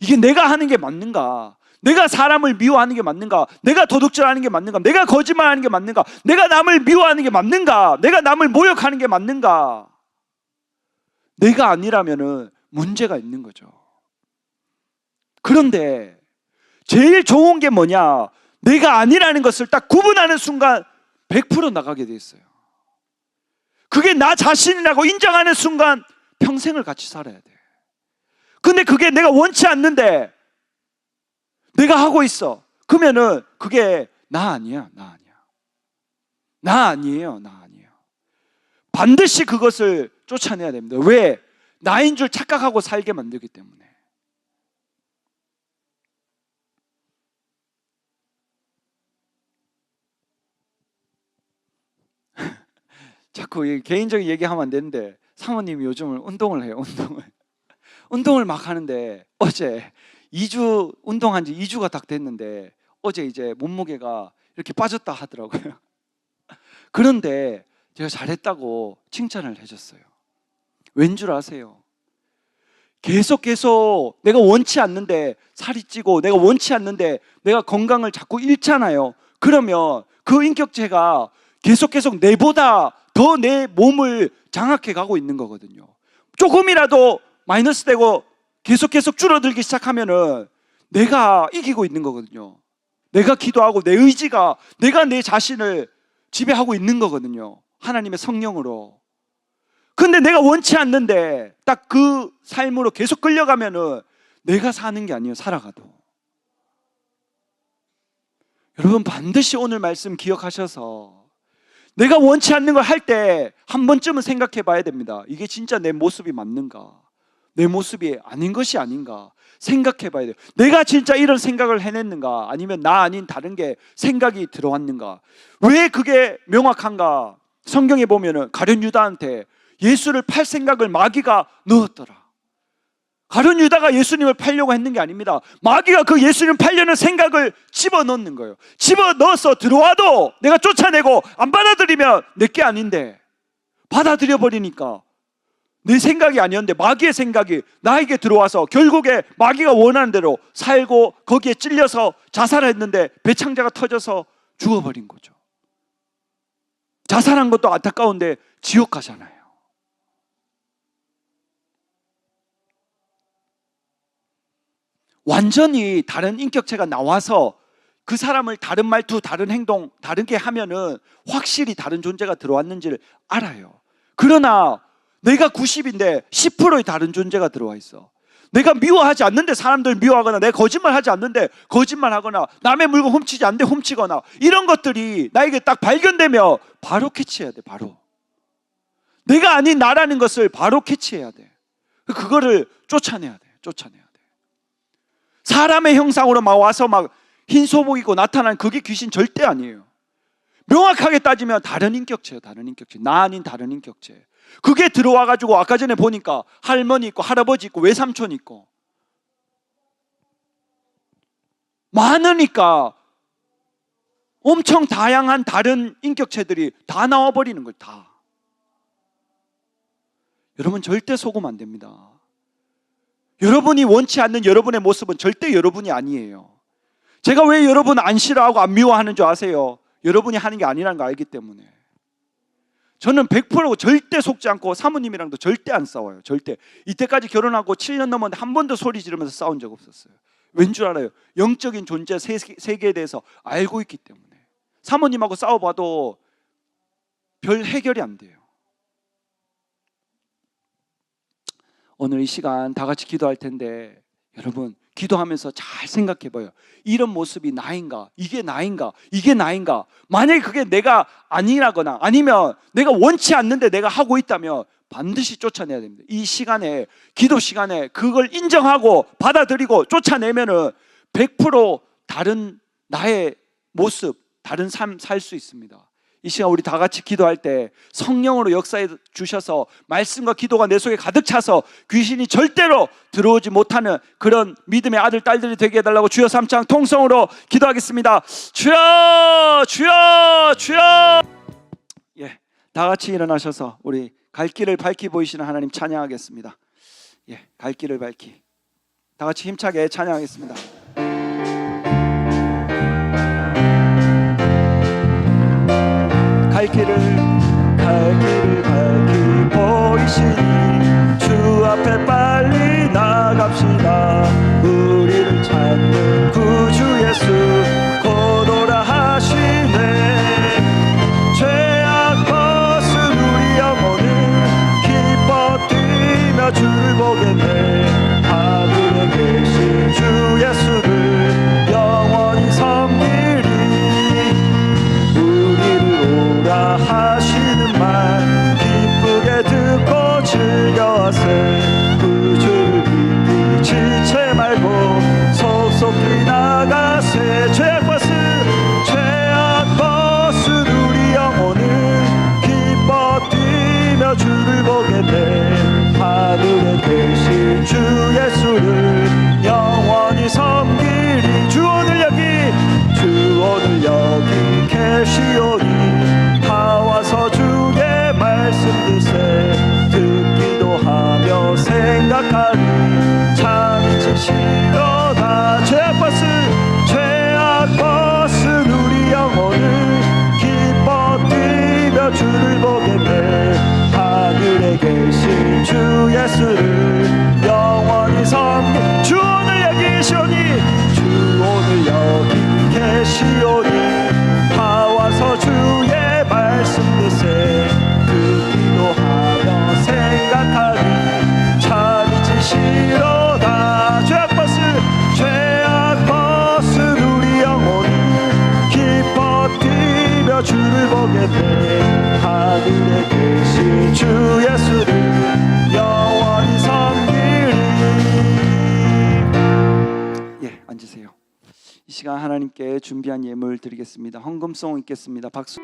이게 내가 하는 게 맞는가? 내가 사람을 미워하는 게 맞는가? 내가 도둑질하는 게 맞는가? 내가 거짓말하는 게 맞는가? 내가 남을 미워하는 게 맞는가? 내가 남을 모욕하는 게 맞는가? 내가 아니라면은 문제가 있는 거죠. 그런데 제일 좋은 게 뭐냐? 내가 아니라는 것을 딱 구분하는 순간 100% 나가게 돼 있어요. 그게 나 자신이라고 인정하는 순간 평생을 같이 살아야 돼. 근데 그게 내가 원치 않는데 내가 하고 있어. 그러면은 그게 나 아니야. 나 아니야. 나 아니에요. 나 아니에요. 반드시 그것을 쫓아내야 됩니다. 왜? 나인 줄 착각하고 살게 만들기 때문에. 자꾸 개인적인 얘기하면 안 되는데 사모님이 요즘은 운동을 해요. 운동을 막 하는데 어제 2주 운동한 지 2주가 딱 됐는데 어제 이제 몸무게가 이렇게 빠졌다 하더라고요. 그런데 제가 잘했다고 칭찬을 해줬어요. 왠 줄 아세요? 계속 내가 원치 않는데 살이 찌고 내가 원치 않는데 내가 건강을 자꾸 잃잖아요. 그러면 그 인격체가 계속 내보다 더 내 몸을 장악해 가고 있는 거거든요. 조금이라도 마이너스 되고 계속 줄어들기 시작하면은 내가 이기고 있는 거거든요. 내가 기도하고 내 의지가 내가 내 자신을 지배하고 있는 거거든요. 하나님의 성령으로. 근데 내가 원치 않는데 딱 그 삶으로 계속 끌려가면은 내가 사는 게 아니에요. 살아가도. 여러분 반드시 오늘 말씀 기억하셔서 내가 원치 않는 걸 할 때 한 번쯤은 생각해 봐야 됩니다. 이게 진짜 내 모습이 맞는가? 내 모습이 아닌 것이 아닌가? 생각해 봐야 돼요. 내가 진짜 이런 생각을 해냈는가? 아니면 나 아닌 다른 게 생각이 들어왔는가? 왜 그게 명확한가? 성경에 보면은 가룟 유다한테 예수를 팔 생각을 마귀가 넣었더라. 가룟 유다가 예수님을 팔려고 했는 게 아닙니다. 마귀가 그 예수님 팔려는 생각을 집어넣는 거예요. 집어넣어서 들어와도 내가 쫓아내고 안 받아들이면 내게 아닌데 받아들여 버리니까 내 생각이 아니었는데 마귀의 생각이 나에게 들어와서 결국에 마귀가 원하는 대로 살고 거기에 찔려서 자살했는데 배창자가 터져서 죽어버린 거죠. 자살한 것도 안타까운데 지옥 가잖아요. 완전히 다른 인격체가 나와서 그 사람을 다른 말투, 다른 행동, 다르게 하면은 확실히 다른 존재가 들어왔는지를 알아요. 그러나 내가 90인데 10%의 다른 존재가 들어와 있어. 내가 미워하지 않는데 사람들 미워하거나 내가 거짓말하지 않는데 거짓말하거나 남의 물건 훔치지 않는데 훔치거나 이런 것들이 나에게 딱 발견되면 바로 캐치해야 돼. 바로 내가 아닌 나라는 것을 바로 캐치해야 돼. 그거를 쫓아내야 돼. 사람의 형상으로 막 와서 막 흰 소복 입고 나타난 그게 귀신 절대 아니에요. 명확하게 따지면 다른 인격체예요. 다른 인격체. 나 아닌 다른 인격체. 그게 들어와가지고 아까 전에 보니까 할머니 있고 할아버지 있고 외삼촌 있고 많으니까 엄청 다양한 다른 인격체들이 다 나와버리는 걸 다. 여러분 절대 속으면 안 됩니다. 여러분이 원치 않는 여러분의 모습은 절대 여러분이 아니에요. 제가 왜 여러분 안 싫어하고 안 미워하는 줄 아세요? 여러분이 하는 게 아니라는 거 알기 때문에. 저는 100% 절대 속지 않고 사모님이랑도 절대 안 싸워요. 절대. 이때까지 결혼하고 7년 넘었는데 한 번도 소리 지르면서 싸운 적 없었어요. 왠 줄 알아요? 영적인 존재 세계에 대해서 알고 있기 때문에. 사모님하고 싸워봐도 별 해결이 안 돼요. 오늘 이 시간 다 같이 기도할 텐데 여러분 기도하면서 잘 생각해 봐요. 이런 모습이 나인가? 이게 나인가? 이게 나인가? 만약에 그게 내가 아니라거나 아니면 내가 원치 않는데 내가 하고 있다면 반드시 쫓아내야 됩니다. 이 시간에 기도 시간에 그걸 인정하고 받아들이고 쫓아내면은 100% 다른 나의 모습, 다른 삶 살 수 있습니다. 이 시간 우리 다 같이 기도할 때 성령으로 역사해 주셔서 말씀과 기도가 내 속에 가득 차서 귀신이 절대로 들어오지 못하는 그런 믿음의 아들 딸들이 되게 해달라고 주여 삼창 통성으로 기도하겠습니다. 주여 주여 주여. 예, 다 같이 일어나셔서 우리 갈 길을 밝히 보이시는 하나님 찬양하겠습니다. 예, 갈 길을 밝히 다 같이 힘차게 찬양하겠습니다. 갈 길을 밝히 보이시니 주 앞에 빨리 나갑시다. 우리를 찾는 구주 예수 곧 오라 하시네. 죄악 벗은 우리 영혼은 기뻐 뛰며 주를 보겠네. 하늘에 계신 주 예수를 영원히 섬기리. 하시는 말 기쁘게 듣고 즐겨하세. 구주를 믿기 지체 말고 속속히 나가세. 죄악 벗은 우리 영혼은 기뻐 뛰며 주를 보게 돼. 하늘에 계신 시간 하나님께 준비한 예물 드리겠습니다. 헌금송 읽겠습니다. 박수.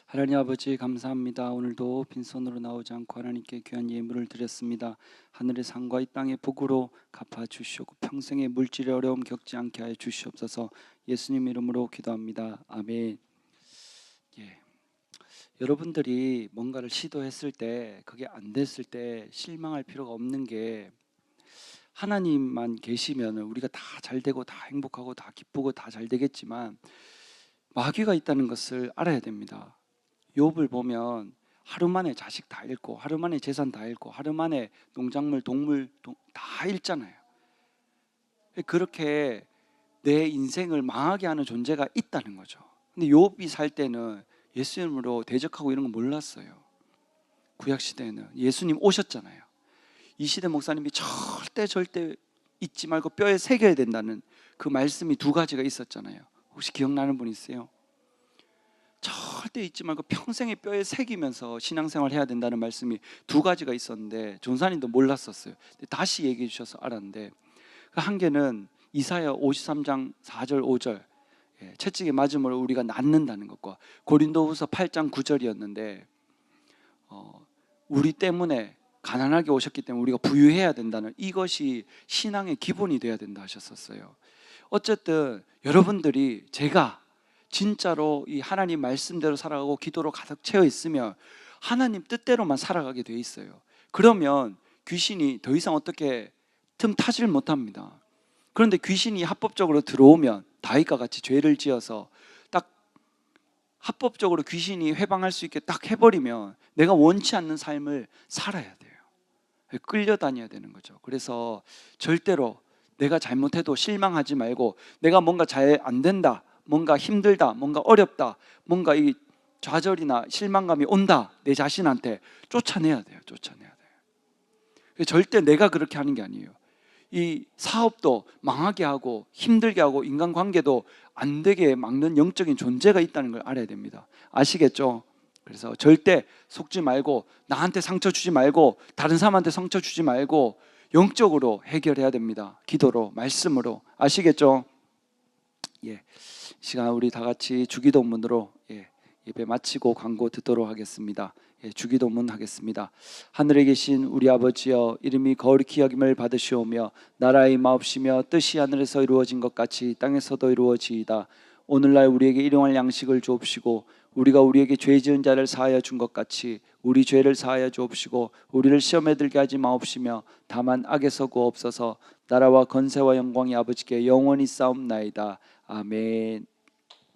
하나님 아버지 감사합니다. 오늘도 빈손으로 나오지 않고 하나님께 귀한 예물을 드렸습니다. 하늘의 상과 이 땅의 복으로 갚아 주시옵고 평생의 물질의 어려움 겪지 않게 하여 주시옵소서. 예수님 이름으로 기도합니다. 아멘. 여러분들이 뭔가를 시도했을 때 그게 안 됐을 때 실망할 필요가 없는 게, 하나님만 계시면 우리가 다 잘 되고 다 행복하고 다 기쁘고 다 잘 되겠지만 마귀가 있다는 것을 알아야 됩니다. 욥을 보면 하루 만에 자식 다 잃고 하루 만에 재산 다 잃고 하루 만에 농작물 동물 다 잃잖아요. 그렇게 내 인생을 망하게 하는 존재가 있다는 거죠. 근데 욥이 살 때는 예수님으로 대적하고 이런 거 몰랐어요. 구약 시대에는 예수님 오셨잖아요. 이 시대 목사님이 절대 잊지 말고 뼈에 새겨야 된다는 그 말씀이 두 가지가 있었잖아요. 혹시 기억나는 분 있어요? 절대 잊지 말고 평생에 뼈에 새기면서 신앙생활 해야 된다는 말씀이 두 가지가 있었는데 전사님도 몰랐었어요. 다시 얘기해 주셔서 알았는데, 그 한 개는 이사야 53장 4절 5절 채찍에 맞음을 우리가 낫는다는 것과 고린도후서 8장 9절이었는데 우리 때문에 가난하게 오셨기 때문에 우리가 부유해야 된다는, 이것이 신앙의 기본이 돼야 된다 하셨었어요. 어쨌든 여러분들이, 제가 진짜로 이 하나님 말씀대로 살아가고 기도로 가득 채워 있으면 하나님 뜻대로만 살아가게 돼 있어요. 그러면 귀신이 더 이상 어떻게 틈타지를 못합니다. 그런데 귀신이 합법적으로 들어오면 다윗과 같이 죄를 지어서 딱 합법적으로 귀신이 회방할 수 있게 딱 해버리면 내가 원치 않는 삶을 살아야 돼요. 끌려다녀야 되는 거죠. 그래서 절대로 내가 잘못해도 실망하지 말고, 내가 뭔가 잘 안 된다, 뭔가 힘들다, 뭔가 어렵다, 뭔가 이 좌절이나 실망감이 온다, 내 자신한테 쫓아내야 돼요. 쫓아내야 돼요. 절대 내가 그렇게 하는 게 아니에요. 이 사업도 망하게 하고 힘들게 하고 인간관계도 안 되게 막는 영적인 존재가 있다는 걸 알아야 됩니다. 아시겠죠? 그래서 절대 속지 말고, 나한테 상처 주지 말고, 다른 사람한테 상처 주지 말고 영적으로 해결해야 됩니다. 기도로, 말씀으로. 아시겠죠? 예, 시간 우리 다 같이 주기도문으로 예배 마치고 광고 듣도록 하겠습니다. 주기도문 하겠습니다. 하늘에 계신 우리 아버지여, 이름이 거룩히 여김을 받으시오며 나라의 임하옵시며 뜻이 하늘에서 이루어진 것 같이 땅에서도 이루어지이다. 오늘날 우리에게 일용할 양식을 주옵시고 우리가 우리에게 죄 지은 자를 사하여 준 것 같이 우리 죄를 사하여 주옵시고 우리를 시험에 들게 하지 마옵시며 다만 악에서 구하옵소서. 나라와 건세와 영광이 아버지께 영원히 싸움나이다. 아멘.